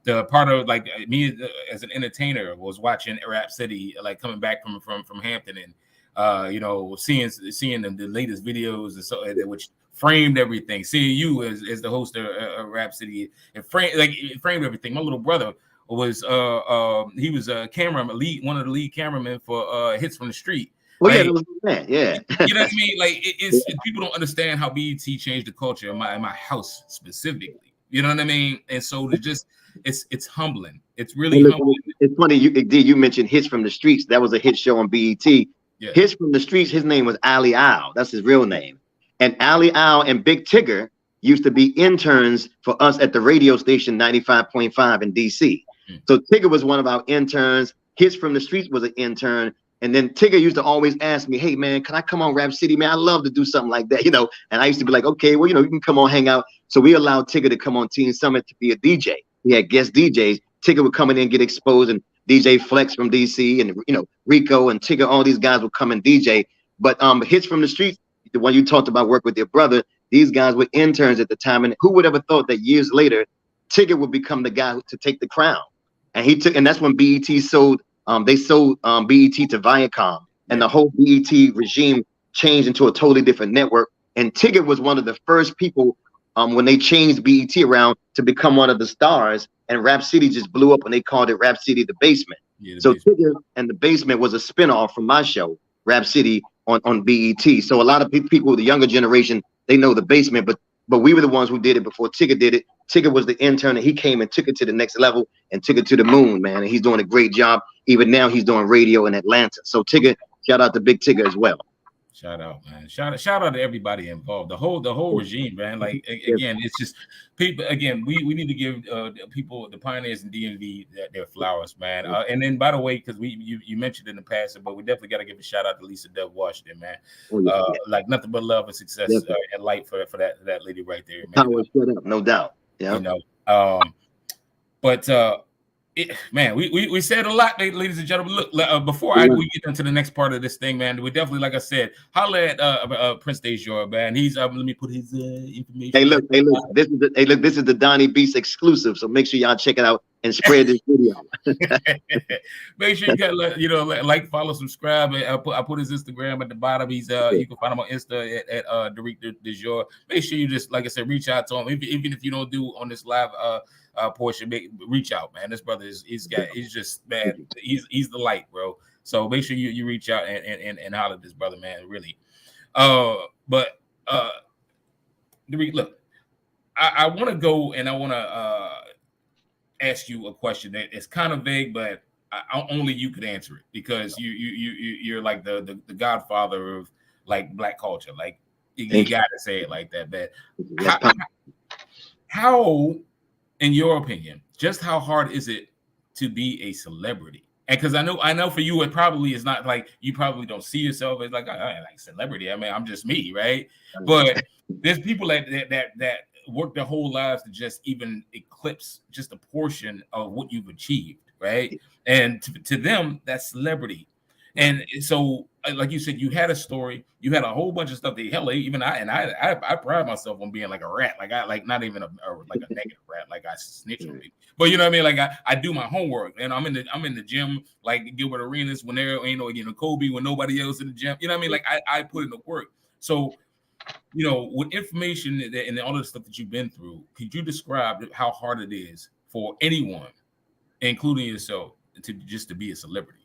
the part of like me as an entertainer was watching Rap City, like coming back from Hampton and seeing the latest videos and so which framed everything. Seeing you as the host of Rap City and framed everything. My little brother was he was a cameraman, one of the lead cameramen for Hits from the Street. Oh like, yeah, that was that. Yeah. You know what I mean? Like people don't understand how BET changed the culture in my house specifically. You know what I mean? And so to just it's humbling. It's really humbling. It's funny you mentioned Hits from the Streets. That was a hit show on BET. Yeah. Hits from the Streets, his name was Ali Al. That's his real name. And Ali Al and Big Tigger used to be interns for us at the radio station 95.5 in DC. So Tigger was one of our interns. Hits from the Streets was an intern. And then Tigger used to always ask me, hey, man, can I come on Rap City, man? I love to do something like that, And I used to be like, okay, well, you can come on, hang out. So we allowed Tigger to come on Teen Summit to be a DJ. We had guest DJs. Tigger would come in and get exposed, and DJ Flex from DC and, Rico and Tigger, all these guys would come and DJ. But Hits from the Streets, the one you talked about, work with your brother, these guys were interns at the time. And who would ever thought that years later, Tigger would become the guy to take the crown? And that's when BET sold. They sold BET to Viacom, and the whole BET regime changed into a totally different network. And Tigger was one of the first people when they changed BET around to become one of the stars. And Rap City just blew up, and they called it Rap City The Basement. So Tigger and The Basement was a spinoff from my show, Rap City on BET. So a lot of people, the younger generation, they know The Basement, but we were the ones who did it before Tigger did it. Tigger was the intern, and he came and took it to the next level and took it to the moon, man. And he's doing a great job. Even now, he's doing radio in Atlanta. So Tigger, shout out to Big Tigger as well. Shout out, man. Shout out to everybody involved. The whole regime, man. Like again, it's just people. Again, we need to give people, the pioneers in DMV, their flowers, man. And then, by the way, because you mentioned in the past, but we definitely got to give a shout out to Lisa Dove Washington, man. Like nothing but love and success and light for that lady right there, man. Power shut up, no doubt. Yeah. Man, we said a lot, ladies and gentlemen. Look, before we get into the next part of this thing, man, we definitely, like I said, holla at Prince DaJour, man. He's let me put his information. Hey, look, this is the Donnie B exclusive, so make sure y'all check it out and spread this video. Make sure you got like, follow, subscribe. I put his Instagram at the bottom. He's you can find him on Insta at durikdajour. Make sure you just, like I said, reach out to him. Even if you don't do on this live portion, reach out, man. This brother he's just, man, he's the light, bro. So make sure you reach out and holler at this brother, man. Really. But Durik, look, I want to go and I want to ask you a question that is kind of vague, but only you could answer it, because you're like the godfather of like Black culture. Like you got to say it like that, man. How, in your opinion, just how hard is it to be a celebrity? And because I know for you, it probably is not like, you probably don't see yourself as like celebrity. I mean, I'm just me, right? But there's people that work their whole lives to just even eclipse just a portion of what you've achieved, right? And to them, that's celebrity. And so, like you said, you had a story, you had a whole bunch of stuff that hell, even I pride myself on being like a rat, like I like not even like a negative rat, like I snitch on people. But you know what I mean? Like I do my homework, and I'm in the gym, like Gilbert Arenas when there ain't no, you know, Kobe when nobody else in the gym. You know what I mean? Like I put in the work. So, you know, with information and all the stuff that you've been through, could you describe how hard it is for anyone, including yourself, to be a celebrity?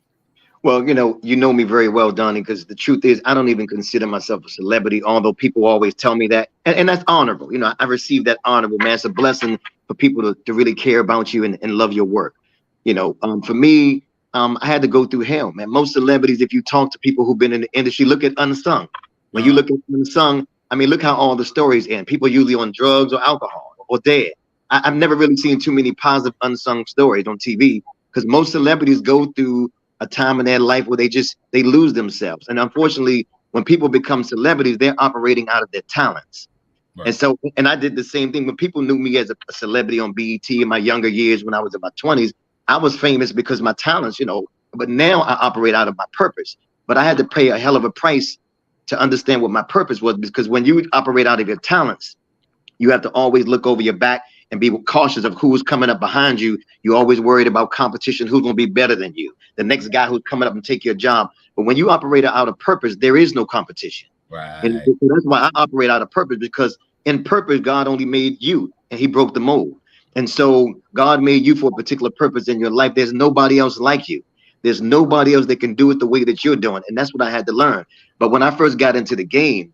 Well, you know me very well, Donnie, because the truth is I don't even consider myself a celebrity, although people always tell me that. And that's honorable. You know, I received that honorable, man. It's a blessing for people to really care about you and love your work. You know, for me, I had to go through hell, man. Most celebrities, if you talk to people who've been in the industry, look at Unsung. When you look at Unsung, I mean, look how all the stories end. People usually on drugs or alcohol or dead. I've never really seen too many positive unsung stories on TV, because most celebrities go through a time in their life where they lose themselves. And unfortunately, when people become celebrities, they're operating out of their talents. Right. And so, and I did the same thing. When people knew me as a celebrity on BET in my younger years, when I was in my 20s, I was famous because of my talents, you know, but now I operate out of my purpose. But I had to pay a hell of a price to understand what my purpose was, because when you operate out of your talents, you have to always look over your back and be cautious of who's coming up behind you. You're always worried about competition, who's going to be better than you, the next guy who's coming up and take your job. But when you operate out of purpose, there is no competition. Right. And that's why I operate out of purpose, because in purpose, God only made you and he broke the mold. And so God made you for a particular purpose in your life. There's nobody else like you. There's nobody else that can do it the way that you're doing. And that's what I had to learn. But when I first got into the game,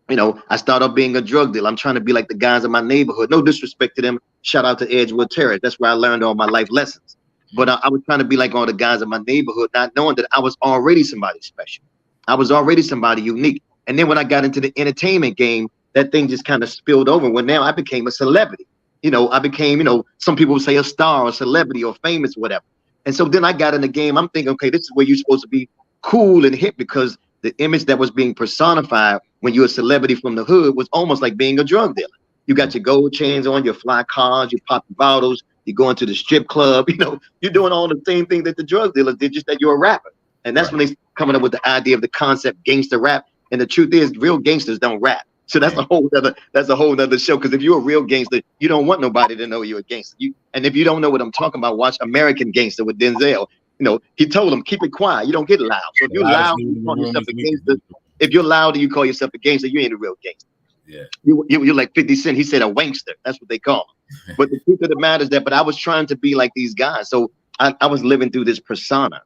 you know, I started off being a drug dealer. I'm trying to be like the guys in my neighborhood. No disrespect to them. Shout out to Edgewood Terrace. That's where I learned all my life lessons. But I was trying to be like all the guys in my neighborhood, not knowing that I was already somebody special. I was already somebody unique. And then when I got into the entertainment game, that thing just kind of spilled over. When now I became a celebrity. You know, I became, you know, some people would say a star or celebrity or famous, whatever. And so then I got in the game. I'm thinking, okay, this is where you're supposed to be cool and hip, because the image that was being personified when you're a celebrity from the hood was almost like being a drug dealer. You got your gold chains on, your fly cars, you pop bottles, you go into the strip club, you know, you're doing all the same thing that the drug dealers did, just that you're a rapper. And that's when they coming up with the idea of the concept gangster rap. And the truth is, real gangsters don't rap. So that's a whole nother show. Because if you're a real gangster, you don't want nobody to know you're a gangster. And if you don't know what I'm talking about, watch American Gangster with Denzel. You know, he told him, keep it quiet. You don't get loud. So if you're loud, you call yourself a gangster. If you're loud and you call yourself a gangster, you ain't a real gangster. Yeah. You're like 50 Cent. He said a wankster. That's what they call him. But the truth of the matter is that, but I was trying to be like these guys. So I was living through this persona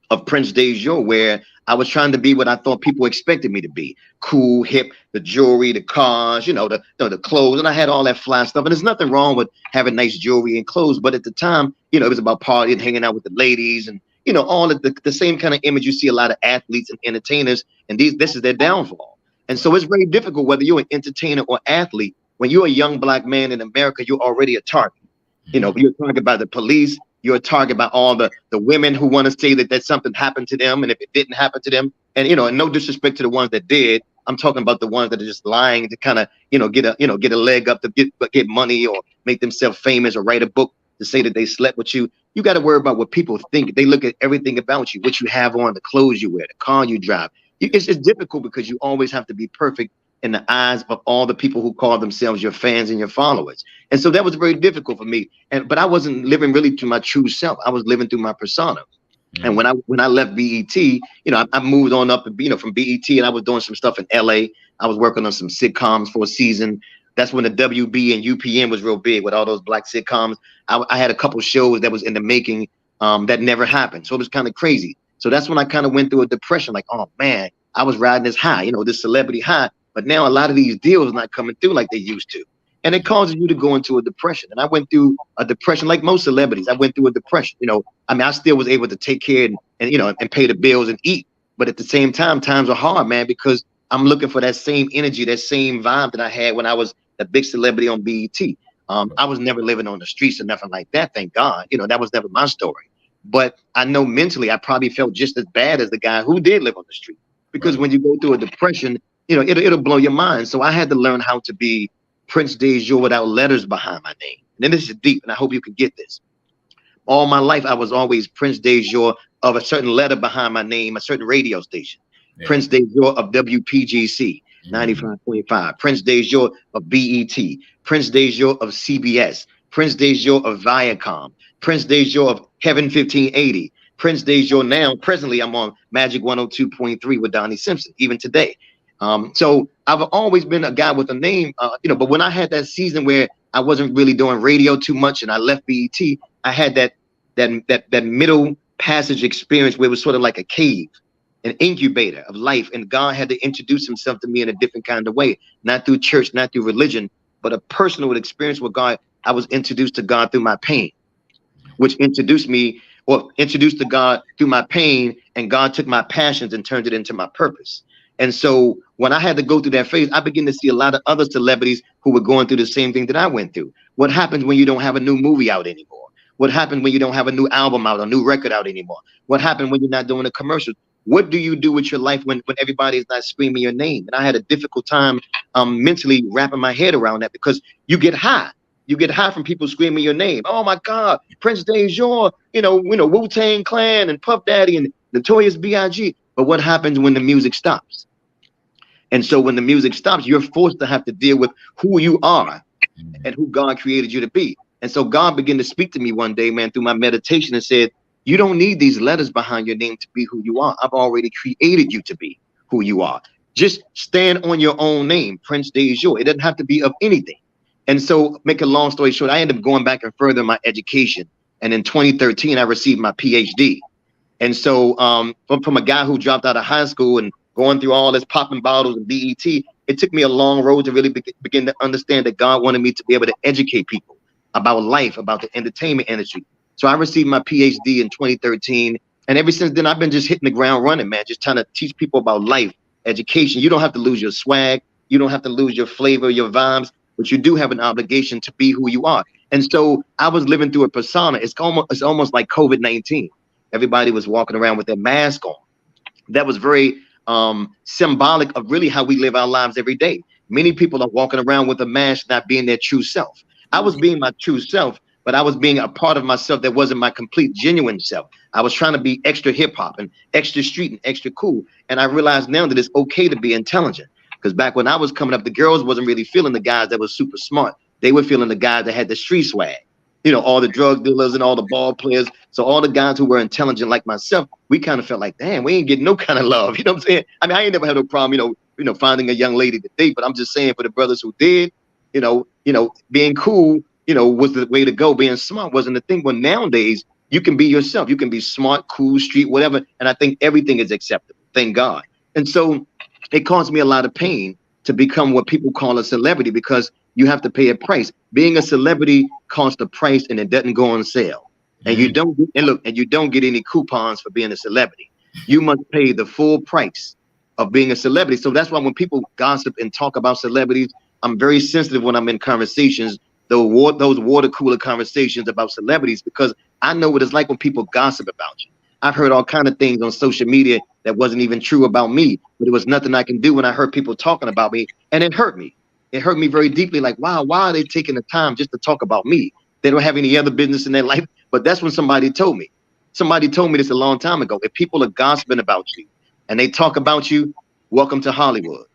of Prince DaJour, where I was trying to be what I thought people expected me to be. Cool, hip, the jewelry, the cars, you know, the clothes. And I had all that fly stuff. And there's nothing wrong with having nice jewelry and clothes. But at the time, you know, it was about partying, hanging out with the ladies, and, you know, all of the same kind of image you see a lot of athletes and entertainers. And this is their downfall. And so it's very difficult, whether you're an entertainer or athlete. When you're a young black man in America, you're already a target. You know, you're targeted by the police. You're a target by all the women who want to say that something happened to them, and if it didn't happen to them, and, you know, and no disrespect to the ones that did, I'm talking about the ones that are just lying to kind of, you know, get a leg up to get money or make themselves famous or write a book to say that they slept with you. You got to worry about what people think. They look at everything about you, what you have on, the clothes you wear, the car you drive. It's difficult because you always have to be perfect in the eyes of all the people who call themselves your fans and your followers. And so that was very difficult for me. But I wasn't living really to my true self. I was living through my persona. Mm-hmm. And when I left BET, you know, I moved on up, you know, from BET, and I was doing some stuff in LA. I was working on some sitcoms for a season. That's when the WB and UPN was real big with all those black sitcoms. I had a couple shows that was in the making that never happened. So it was kind of crazy. So that's when I kind of went through a depression, like, oh man, I was riding this high, you know, this celebrity high. But now a lot of these deals are not coming through like they used to. And it causes you to go into a depression. And I went through a depression like most celebrities. I went through a depression. You know, I mean, I still was able to take care and you know, and pay the bills and eat. But at the same time, times are hard, man, because I'm looking for that same energy, that same vibe that I had when I was a big celebrity on BET. I was never living on the streets or nothing like that, thank God. You know, that was never my story. But I know mentally I probably felt just as bad as the guy who did live on the street. Because when you go through a depression, you know, it'll blow your mind. So I had to learn how to be, Prince DaJour without letters behind my name. And then this is deep, and I hope you can get this. All my life, I was always Prince DaJour of a certain letter behind my name, a certain radio station. Yeah. Prince DaJour of WPGC 95.5. Prince DaJour of BET. Prince DaJour of CBS. Prince DaJour of Viacom. Prince DaJour of Heaven 1580. Prince DaJour now, presently, I'm on Magic 102.3 with Donnie Simpson, even today. So I've always been a guy with a name, but when I had that season where I wasn't really doing radio too much and I left BET, I had that middle passage experience where it was sort of like a cave, an incubator of life. And God had to introduce himself to me in a different kind of way, not through church, not through religion, but a personal experience with God. I was introduced to God through my pain, which introduced to God through my pain, and God took my passions and turned it into my purpose. And so when I had to go through that phase, I began to see a lot of other celebrities who were going through the same thing that I went through. What happens when you don't have a new movie out anymore? What happens when you don't have a new album out, a new record out anymore? What happens when you're not doing a commercial? What do you do with your life when everybody is not screaming your name? And I had a difficult time mentally wrapping my head around that, because you get high. You get high from people screaming your name. Oh my God, Prince DaJour, Wu-Tang Clan and Puff Daddy and Notorious B.I.G. But what happens when the music stops? And so when the music stops, you're forced to have to deal with who you are and who God created you to be. And so God began to speak to me one day, man, through my meditation, and said, you don't need these letters behind your name to be who you are. I've already created you to be who you are. Just stand on your own name, Prince DaJour. It doesn't have to be of anything. And so, make a long story short, I ended up going back and further my education. And in 2013, I received my PhD. And so from a guy who dropped out of high school and going through all this popping bottles and BET, it took me a long road to really begin to understand that God wanted me to be able to educate people about life, about the entertainment industry. So I received my PhD in 2013. And ever since then, I've been just hitting the ground running, man, just trying to teach people about life, education. You don't have to lose your swag. You don't have to lose your flavor, your vibes, but you do have an obligation to be who you are. And so I was living through a persona. It's almost like COVID-19. Everybody was walking around with their mask on. That was very symbolic of really how we live our lives every day. Many people are walking around with a mask, not being their true self. I was being my true self, but I was being a part of myself that wasn't my complete, genuine self. I was trying to be extra hip hop and extra street and extra cool. And I realized now that it's okay to be intelligent. Because back when I was coming up, the girls wasn't really feeling the guys that was super smart. They were feeling the guys that had the street swag. All the drug dealers and all the ball players. So all the guys who were intelligent like myself, we kind of felt like, damn, we ain't getting no kind of love. You know what I'm saying? I mean, I ain't never had no problem, finding a young lady to date. But I'm just saying, for the brothers who did, being cool, was the way to go. Being smart wasn't the thing. But nowadays, you can be yourself. You can be smart, cool, street, whatever. And I think everything is acceptable. Thank God. And so it caused me a lot of pain to become what people call a celebrity, because you have to pay a price. Being a celebrity costs a price, and it doesn't go on sale. And you don't get any coupons for being a celebrity. You must pay the full price of being a celebrity. So that's why when people gossip and talk about celebrities, I'm very sensitive when I'm in conversations, those water cooler conversations about celebrities, because I know what it's like when people gossip about you. I've heard all kinds of things on social media that wasn't even true about me, but it was nothing I can do when I heard people talking about me, and it hurt me. It hurt me very deeply. Like, wow, why are they taking the time just to talk about me? They don't have any other business in their life. But that's when somebody told me. Somebody told me this a long time ago. If people are gossiping about you and they talk about you, welcome to Hollywood.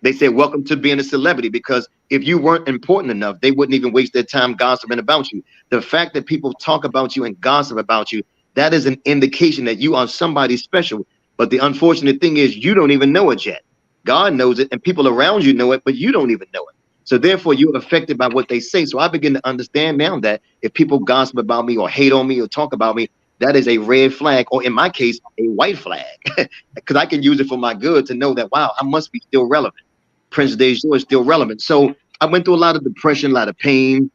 They say, welcome to being a celebrity, because if you weren't important enough, they wouldn't even waste their time gossiping about you. The fact that people talk about you and gossip about you, that is an indication that you are somebody special. But the unfortunate thing is, you don't even know it yet. God knows it, and people around you know it, but you don't even know it. So therefore, you're affected by what they say. So I begin to understand now that if people gossip about me or hate on me or talk about me, that is a red flag, or in my case, a white flag, because I can use it for my good to know that, wow, I must be still relevant. Prince DaJour is still relevant. So I went through a lot of depression, a lot of pain.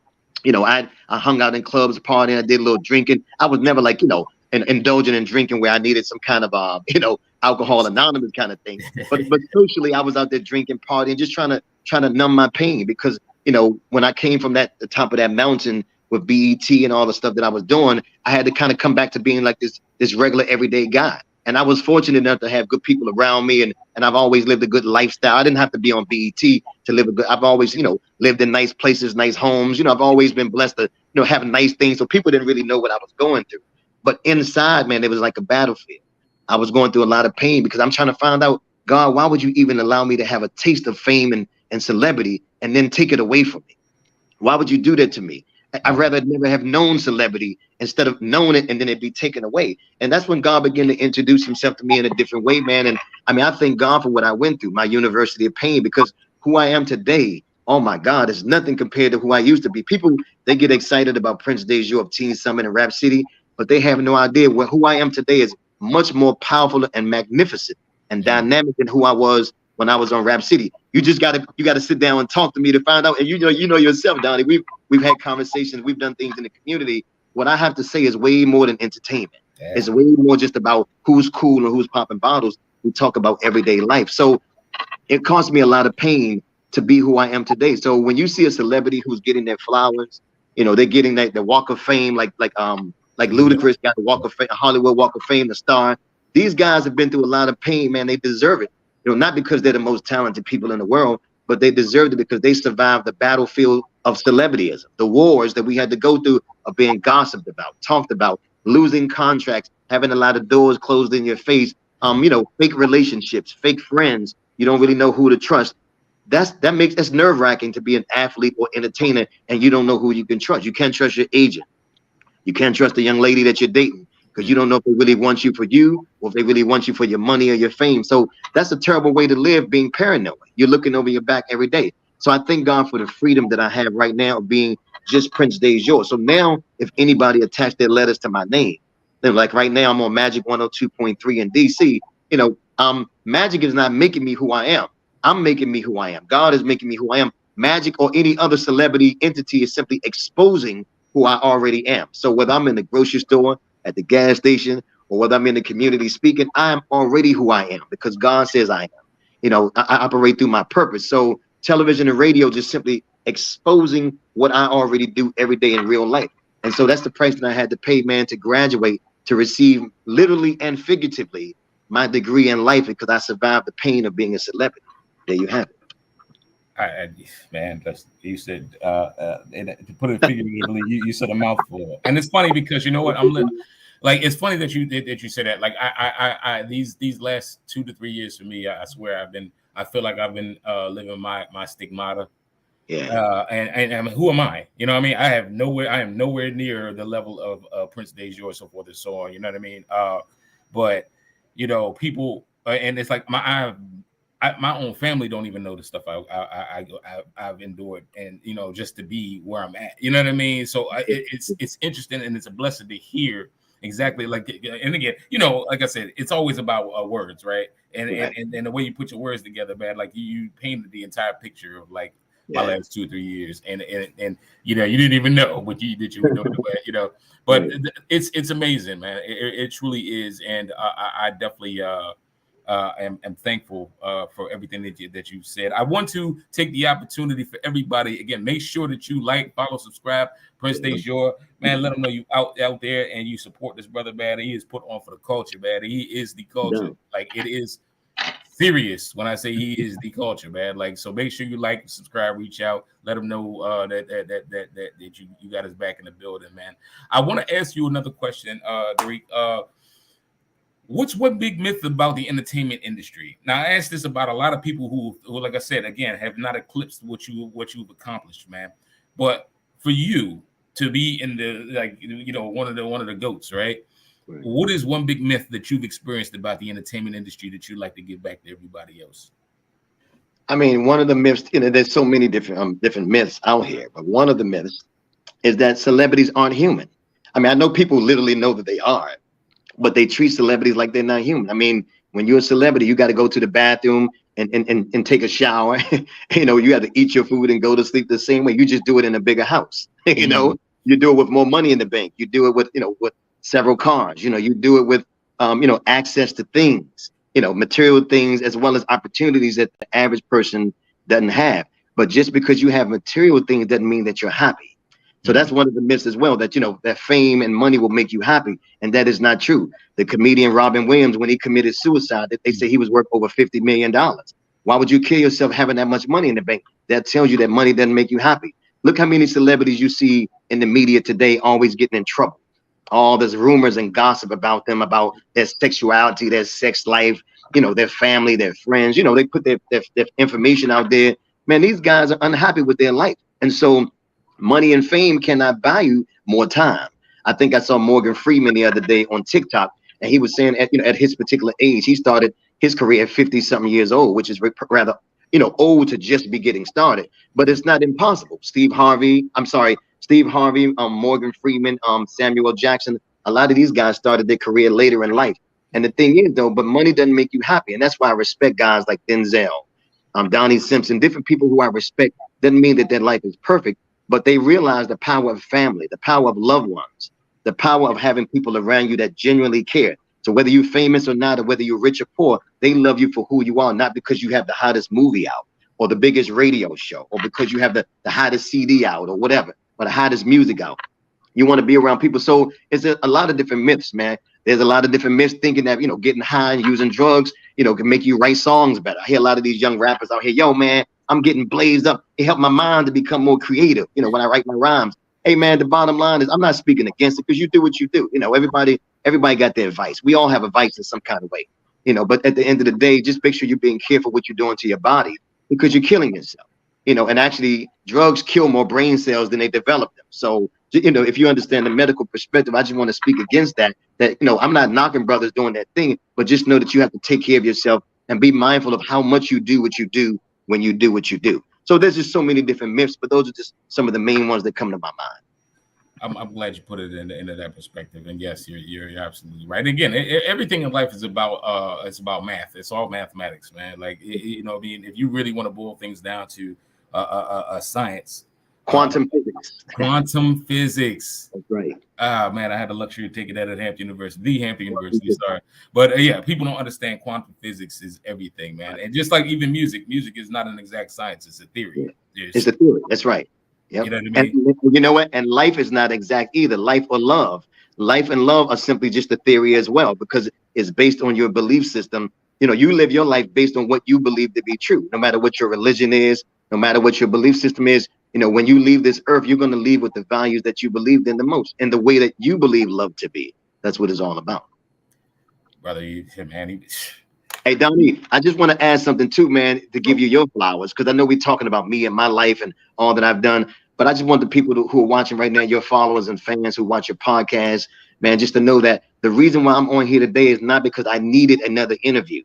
I hung out in clubs, partying, I did a little drinking. I was never like, indulging in drinking where I needed some kind of, alcohol anonymous kind of thing. But socially, I was out there drinking, partying, just trying to numb my pain, because, when I came from the top of that mountain with BET and all the stuff that I was doing, I had to kind of come back to being like this regular everyday guy. And I was fortunate enough to have good people around me, and I've always lived a good lifestyle. I didn't have to be on BET to live a good. I've always, lived in nice places, nice homes. I've always been blessed to, have nice things. So people didn't really know what I was going through. But inside, man, it was like a battlefield. I was going through a lot of pain because I'm trying to find out, God, why would you even allow me to have a taste of fame and celebrity and then take it away from me? Why would you do that to me? I'd rather never have known celebrity instead of knowing it and then it be taken away. And that's when God began to introduce himself to me in a different way, man. And I mean, I thank God for what I went through, my university of pain, because who I am today, oh my God, is nothing compared to who I used to be. People, they get excited about Prince DaJour of Teen Summit and Rap City, but they have no idea who I am today is much more powerful and magnificent and dynamic than who I was when I was on Rap City. You gotta sit down and talk to me to find out. And you know yourself, Donnie. We've had conversations, we've done things in the community. What I have to say is way more than entertainment. Yeah. It's way more just about who's cool or who's popping bottles. We talk about everyday life. So it cost me a lot of pain to be who I am today. So when you see a celebrity who's getting their flowers, they're getting the Walk of Fame, like Ludacris got the Walk of Fame, Hollywood Walk of Fame, the star. These guys have been through a lot of pain, man. They deserve it. Not because they're the most talented people in the world, but they deserved it because they survived the battlefield of celebrityism, the wars that we had to go through of being gossiped about, talked about, losing contracts, having a lot of doors closed in your face, fake relationships, fake friends. You don't really know who to trust. That's nerve-wracking to be an athlete or entertainer, and you don't know who you can trust. You can't trust your agent. You can't trust the young lady that you're dating, because you don't know if they really want you for you or if they really want you for your money or your fame. So that's a terrible way to live, being paranoid. You're looking over your back every day. So I thank God for the freedom that I have right now of being just Prince DaJour. So now if anybody attached their letters to my name, then like right now I'm on Magic 102.3 in DC, Magic is not making me who I am. I'm making me who I am. God is making me who I am. Magic or any other celebrity entity is simply exposing who I already am. So whether I'm in the grocery store, at the gas station, or whether I'm in the community speaking, I am already who I am because God says I am. I operate through my purpose. So television and radio just simply exposing what I already do every day in real life. And so that's the price that I had to pay, man, to graduate, to receive literally and figuratively my degree in life because I survived the pain of being a celebrity. There you have it. Man, you said to put it figuratively, you said a mouthful. And it's funny because you know what, it's funny that you say that. Like I these last 2 to 3 years for me, I swear I feel like I've been living my stigmata. Yeah. And who am I? You know what I mean? I am nowhere near the level of Prince DaJour, so forth and so on. You know what I mean? But people, and it's like my own family don't even know the stuff I've endured, and just to be where I'm at, you know what I mean. So it's interesting, and it's a blessing to hear exactly like. And again, like I said, it's always about words, right? And the way you put your words together, man. Like you painted the entire picture of like my last 2 or 3 years, and you didn't even know what you were doing, But it's amazing, man. It truly is, and I definitely. am thankful for everything that you said. I want to take the opportunity for everybody. Again, make sure that you like, follow, subscribe, Prince DaJour. Man, let them know you out there and you support this brother, man. He is put on for the culture, man. He is the culture. Like it is serious when I say he is the culture, man. Like, so make sure you like, subscribe, reach out, let them know that you got his back in the building, man. I want to ask you another question, Durik. What's one big myth about the entertainment industry? Now, I asked this about a lot of people who, like I said, again, have not eclipsed what you've accomplished, man. But for you to be in the one of the GOATs, right? What is one big myth that you've experienced about the entertainment industry that you'd like to give back to everybody else? I mean, one of the myths, there's so many different myths out here, but one of the myths is that celebrities aren't human. I mean, I know people literally know that they are, but they treat celebrities like they're not human. I mean, when you're a celebrity, you got to go to the bathroom and take a shower. You have to eat your food and go to sleep the same way. You just do it in a bigger house. You do it with more money in the bank. You do it with, with several cars. You do it with, access to things, material things, as well as opportunities that the average person doesn't have. But just because you have material things doesn't mean that you're happy. So that's one of the myths as well, that, you know, that fame and money will make you happy. And that is not true. The comedian Robin Williams, when he committed suicide, they say he was worth over $50 million. Why would you kill yourself having that much money in the bank? That tells you that money doesn't make you happy. Look how many celebrities you see in the media today always getting in trouble. All there's rumors and gossip about them, about their sexuality, their sex life, you know, their family, their friends. You know, they put their information out there. Man, these guys are unhappy with their life. And so money and fame cannot buy you more time. I think I saw Morgan Freeman the other day on TikTok, and he was saying at his particular age, he started his career at 50-something years old, which is rather, you know, old to just be getting started. But it's not impossible. Steve Harvey, Morgan Freeman, Samuel Jackson, a lot of these guys started their career later in life. And the thing is, though, but money doesn't make you happy. And that's why I respect guys like Denzel, Donnie Simpson, different people who I respect. Doesn't mean that their life is perfect, but they realize the power of family, the power of loved ones, the power of having people around you that genuinely care. So whether you're famous or not, or whether you're rich or poor, they love you for who you are, not because you have the hottest movie out or the biggest radio show, or because you have the hottest CD out or whatever, or the hottest music out. You want to be around people. So it's a lot of different myths, man. There's a lot of different myths thinking that, you know, getting high and using drugs, you know, can make you write songs better. I hear a lot of these young rappers out here, yo, man, I'm getting blazed up. It helped my mind to become more creative, you know, when I write my rhymes. Hey, man, the bottom line is I'm not speaking against it, because you do what you do. You know, everybody got their advice. We all have advice in some kind of way, you know, but at the end of the day, just make sure you're being careful what you're doing to your body, because you're killing yourself, you know, and actually drugs kill more brain cells than they develop them. So, you know, if you understand the medical perspective, I just want to speak against that, you know, I'm not knocking brothers doing that thing, but just know that you have to take care of yourself and be mindful of how much you do what you do when you do what you do. So there's just so many different myths, but those are just some of the main ones that come to my mind. I'm glad you put it into that perspective, and yes, you're absolutely right. Again, everything in life is about math. It's all mathematics, man. Like you know, I mean, if you really want to boil things down to a science, quantum physics. Quantum physics. That's right. Man, I had the luxury of taking that at Hampton University. Sorry, but yeah, people don't understand quantum physics is everything, man. And just like even music is not an exact science; it's a theory. Yeah. It's a theory. That's right. Yep. You know what I mean? And you know what? And life is not exact either. Life or love. Life and love are simply just a theory as well, because it's based on your belief system. You know, you live your life based on what you believe to be true, no matter what your religion is, no matter what your belief system is. You know, when you leave this earth, you're going to leave with the values that you believed in the most, and the way that you believe love to be. That's what it's all about. Brother, Hey, Donnie, I just want to add something too, man, to give you your flowers, because I know we're talking about me and my life and all that I've done, but I just want the people who are watching right now, your followers and fans who watch your podcast, man, just to know that the reason why I'm on here today is not because I needed another interview.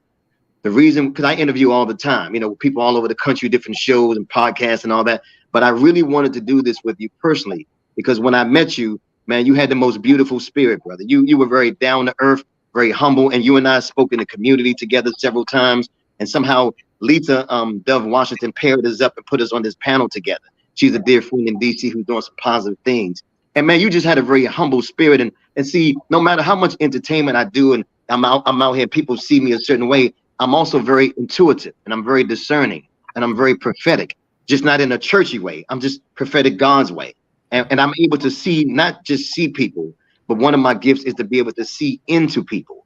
The reason, because I interview all the time, you know, people all over the country, different shows and podcasts and all that, but I really wanted to do this with you personally, because when I met you, man, you had the most beautiful spirit, brother. You were very down to earth, very humble, and you and I spoke in the community together several times, and somehow Lisa Dove Washington paired us up and put us on this panel together. She's a dear friend in DC who's doing some positive things. And man, you just had a very humble spirit, and see, no matter how much entertainment I do, and I'm out here, people see me a certain way, I'm also very intuitive, and I'm very discerning, and I'm very prophetic, just not in a churchy way. I'm just prophetic God's way. And I'm able to see, not just see people, but one of my gifts is to be able to see into people.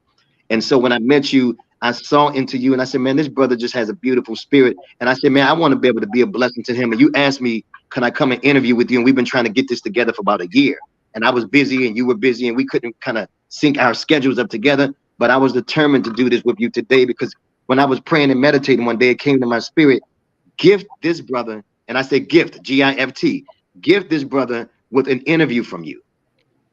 And so when I met you, I saw into you, and I said, man, this brother just has a beautiful spirit. And I said, man, I want to be able to be a blessing to him. And you asked me, can I come and interview with you? And we've been trying to get this together for about a year. And I was busy and you were busy, and we couldn't kind of sync our schedules up together. But I was determined to do this with you today, because when I was praying and meditating one day, it came to my spirit, gift this brother, and I said gift, G-I-F-T, gift this brother with an interview from you.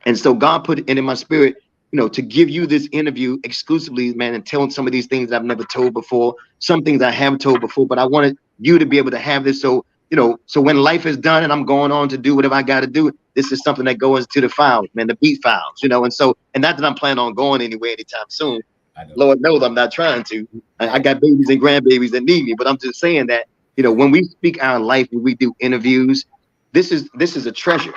And so God put it in my spirit, you know, to give you this interview exclusively, man, and tell some of these things that I've never told before, some things I have told before, but I wanted you to be able to have this. So, you know, so when life is done and I'm going on to do whatever I got to do, this is something that goes to the files, man, the beat files, you know, and so, and not that I'm planning on going anywhere anytime soon. Lord knows I'm not trying to. I got babies and grandbabies that need me, but I'm just saying that, you know, when we speak our life, when we do interviews, this is a treasure.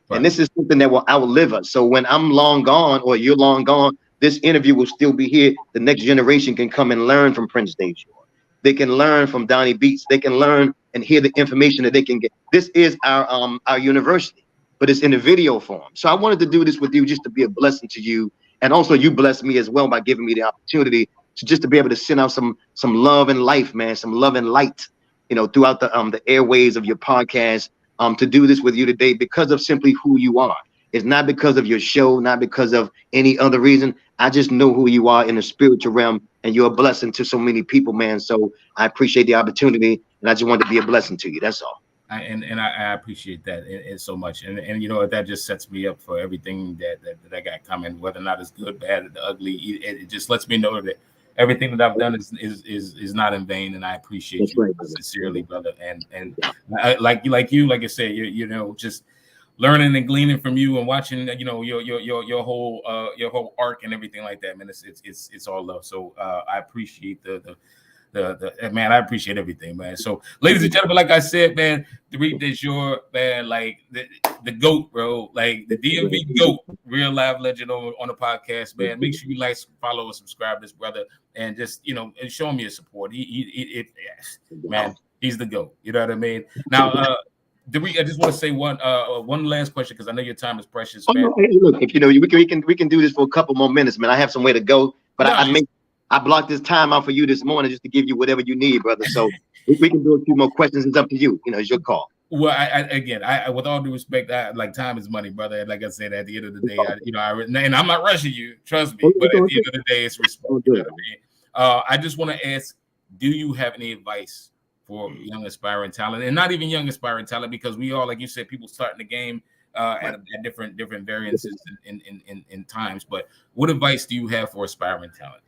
Right. And this is something that will outlive us. So when I'm long gone or you're long gone, this interview will still be here. The next generation can come and learn from Prince DaJour. They can learn from Donnie Beats. They can learn and hear the information that they can get. This is our university. but it's in the video form. So I wanted to do this with you just to be a blessing to you. And also you blessed me as well by giving me the opportunity to just to be able to send out some love and life, man, some love and light, you know, throughout the airways of your podcast, to do this with you today because of simply who you are. It's not because of your show, not because of any other reason. I just know who you are in the spiritual realm, and you're a blessing to so many people, man. So I appreciate the opportunity, and I just wanted to be a blessing to you. That's all. I appreciate that and so much, and you know that just sets me up for everything that I got coming, whether or not it's good, bad, or ugly. It just lets me know that everything that I've done is not in vain, and I appreciate That's you right, sincerely, brother. And like I said, you know, just learning and gleaning from you and watching, you know, your whole arc and everything like that, man. It's all love. So I appreciate the man, I appreciate everything, man. So, ladies and gentlemen, like I said, man, DaJour, man, like the GOAT, bro, like the DMV GOAT, real live legend on the podcast, man. Make sure you like, follow, and subscribe to this brother, and just, you know, and show him your support. Man, he's the GOAT. You know what I mean? Now, Durik, I just want to say one last question because I know your time is precious, man. No, hey, look, if you know, we can do this for a couple more minutes, man. I have some way to go, but I blocked this time out for you this morning just to give you whatever you need, brother. So we can do a few more questions. It's up to you. You know, it's your call. Well, I with all due respect, like time is money, brother. And like I said, at the end of the day, and I'm not rushing you, trust me. But at the end of the day, it's respect. You know what I mean? I just want to ask, do you have any advice for young aspiring talent, and not even young aspiring talent, because we all, like you said, people starting the game at different variances in times. But what advice do you have for aspiring talent?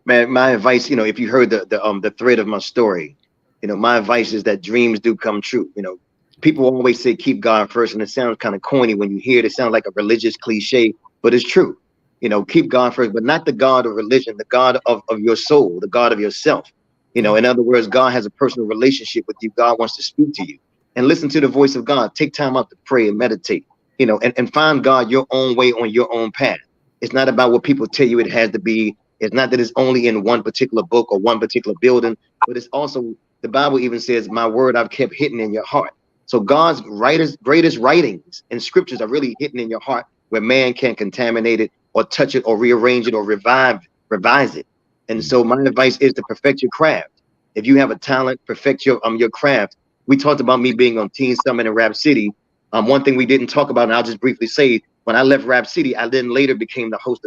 Man, my advice, you know, if you heard the thread of my story, you know, my advice is that dreams do come true. You know, people always say keep God first, and it sounds kind of corny when you hear it. It sounds like a religious cliche, but it's true. You know, keep God first, but not the God of religion, the God of your soul, the God of yourself. You know, in other words, God has a personal relationship with you. God wants to speak to you, and listen to the voice of God. Take time out to pray and meditate, you know, and find God your own way on your own path. It's not about what people tell you it has to be. It's not that it's only in one particular book or one particular building, but it's also, the Bible even says, my word I've kept hidden in your heart. So God's greatest writings and scriptures are really hidden in your heart, where man can't contaminate it or touch it or rearrange it or revise it. And so my advice is to perfect your craft. If you have a talent, perfect your craft. We talked about me being on Teen Summit in Rap City. One thing we didn't talk about, and I'll just briefly say, when I left Rap City, I then later became the host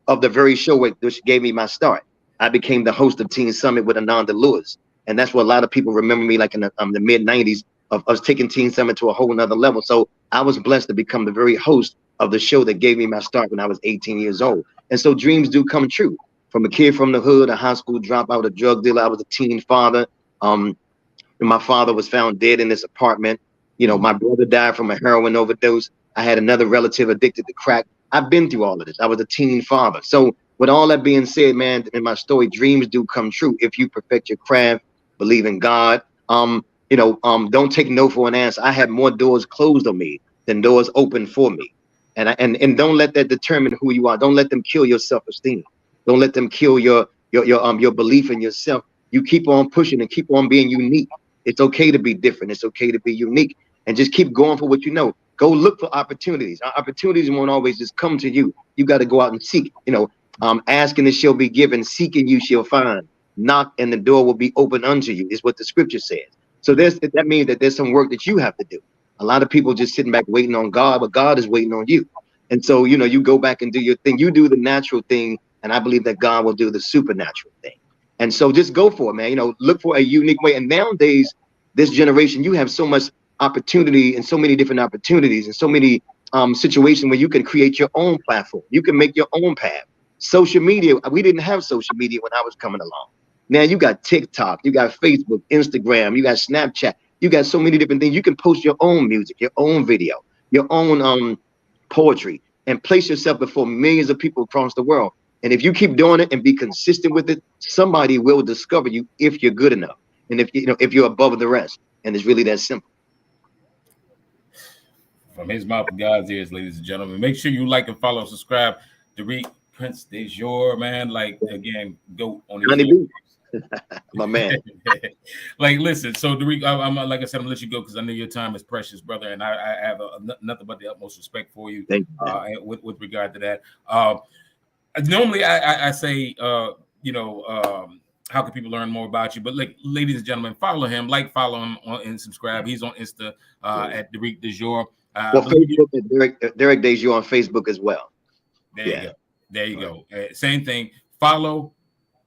of the very show which gave me my start. I became the host of Teen Summit with Ananda Lewis. And that's what a lot of people remember me, like in the mid 90s, of us taking Teen Summit to a whole nother level. So I was blessed to become the very host of the show that gave me my start when I was 18 years old. And so dreams do come true. From a kid from the hood, a high school dropout, a drug dealer, I was a teen father. And my father was found dead in this apartment. You know, my brother died from a heroin overdose. I had another relative addicted to crack. I've been through all of this. I was a teen father. So with all that being said, man, in my story, dreams do come true if you perfect your craft, believe in God. Don't take no for an answer. I had more doors closed on me than doors open for me. And don't let that determine who you are. Don't let them kill your self-esteem. Don't let them kill your belief in yourself. You keep on pushing and keep on being unique. It's okay to be different. It's okay to be unique, and just keep going for what you know. Go look for opportunities. Opportunities won't always just come to you. You got to go out and seek. You know, ask and it shall be given. Seek and you shall find. Knock and the door will be open unto you, is what the scripture says. So that means that there's some work that you have to do. A lot of people just sitting back waiting on God, but God is waiting on you. And so, you know, you go back and do your thing. You do the natural thing, and I believe that God will do the supernatural thing. And so just go for it, man. You know, look for a unique way. And nowadays, this generation, you have so much opportunity and so many different opportunities and so many situations where you can create your own platform. You can make your own path. Social media, we didn't have social media when I was coming along. Now you got TikTok, you got Facebook, Instagram, you got Snapchat, you got so many different things. You can post your own music, your own video, your own poetry, and place yourself before millions of people across the world. And if you keep doing it and be consistent with it, somebody will discover you if you're good enough, and if you're above the rest. And it's really that simple. From his mouth to God's ears, ladies and gentlemen. Make sure you like and follow, subscribe. Durik, Prince DaJour, man. Like, again, go on his Donnie B. My man. Like, listen, so Durik, I'm like I said, I'm gonna let you go because I know your time is precious, brother, and I have nothing but the utmost respect for you. Thank you, with regard to that. Normally, I say, how can people learn more about you? But like, ladies and gentlemen, follow him, follow him and subscribe. He's on Insta at DurikdaJour. Well, Facebook is DurikdaJour on Facebook as well. There you go. There you go. Same thing. Follow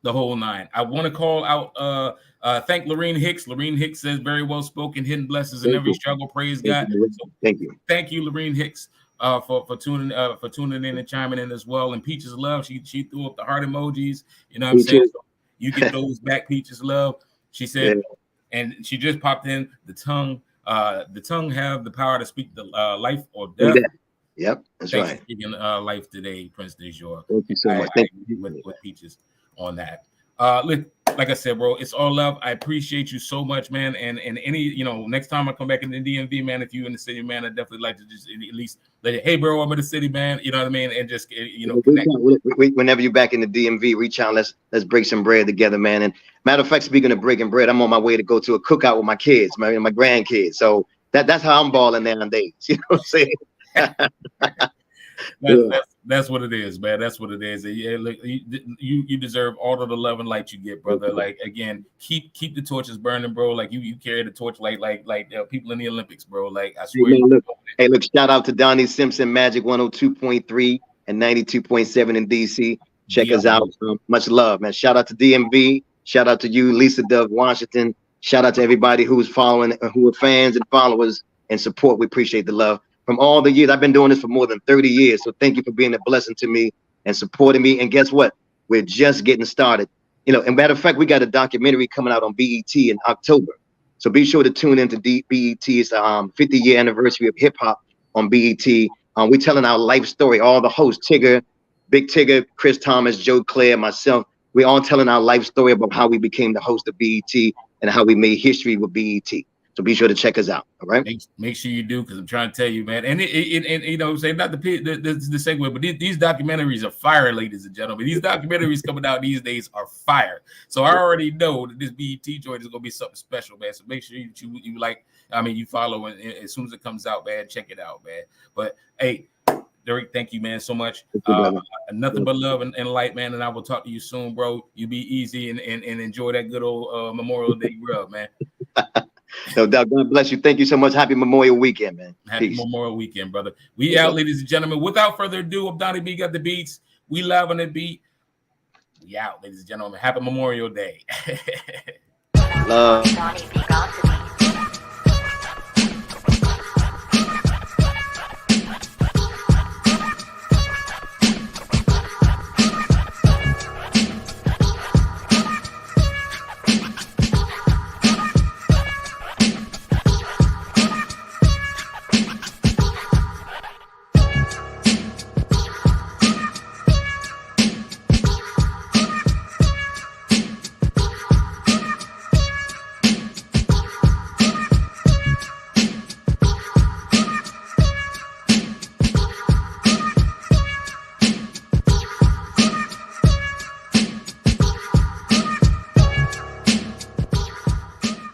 the whole nine. I want to call out, thank Lorene Hicks. Lorene Hicks says very well spoken, hidden blessings in every struggle. Praise God. So thank you. Thank you, Lorene Hicks, for tuning in and chiming in as well. And Peaches Love, she threw up the heart emojis. You know what I'm saying? So you get those back, Peaches Love. She said, and she just popped in the tongue have the power to speak the life or death. Yep, that's Thanks right. for speaking life today, Prince DaJour. Thank you so much. Thank you with Peaches on that. Like I said, bro, it's all love. I appreciate you so much, man. And any, next time I come back in the DMV, man, if you in the city, man, I'd definitely like to just at least let it, hey, bro, I'm in the city, man. You know what I mean? And just, connect. Whenever you're back in the DMV, reach out. Let's break some bread together, man. And matter of fact, speaking of breaking bread, I'm on my way to go to a cookout with my kids, my grandkids. So that's how I'm balling nowadays. You know what I'm saying? That's what it is, man. That's what it is. Yeah, look, you deserve all of the love and light you get, brother. Like, again, keep the torches burning, bro. Like you carry the torch like people in the Olympics, bro. Like, I swear. Look, shout out to Donnie Simpson, Magic 102.3 and 92.7 in DC. Check us out. Much love, man. Shout out to DMV. Shout out to you, Lisa Dove, Washington. Shout out to everybody who's following, who are fans and followers and support. We appreciate the love. From all the years, I've been doing this for more than 30 years. So thank you for being a blessing to me and supporting me. And guess what? We're just getting started. And matter of fact, we got a documentary coming out on BET in October. So be sure to tune into BET. It's the 50-year anniversary of hip hop on BET. We're telling our life story. All the hosts, Tigger, Big Tigger, Chris Thomas, Joe Claire, myself, we're all telling our life story about how we became the host of BET and how we made history with BET. So be sure to check us out. All right. Make sure you do, because I'm trying to tell you, man. And say not the segue, but these documentaries are fire, ladies and gentlemen. These documentaries coming out these days are fire. So I already know that this BET joint is gonna be something special, man. So make sure you follow, and as soon as it comes out, man, check it out, man. But hey, Durik, thank you, man, so much. Nothing but love and light, man. And I will talk to you soon, bro. You be easy and enjoy that good old Memorial Day grub, man. No doubt. God bless you. Thank you so much. Happy Memorial Weekend, man. Happy Memorial Weekend, brother. We out, ladies and gentlemen. Without further ado, I'm Donnie B, got the beats. We live on the beat. We out, ladies and gentlemen. Happy Memorial Day. Love. Donnie B,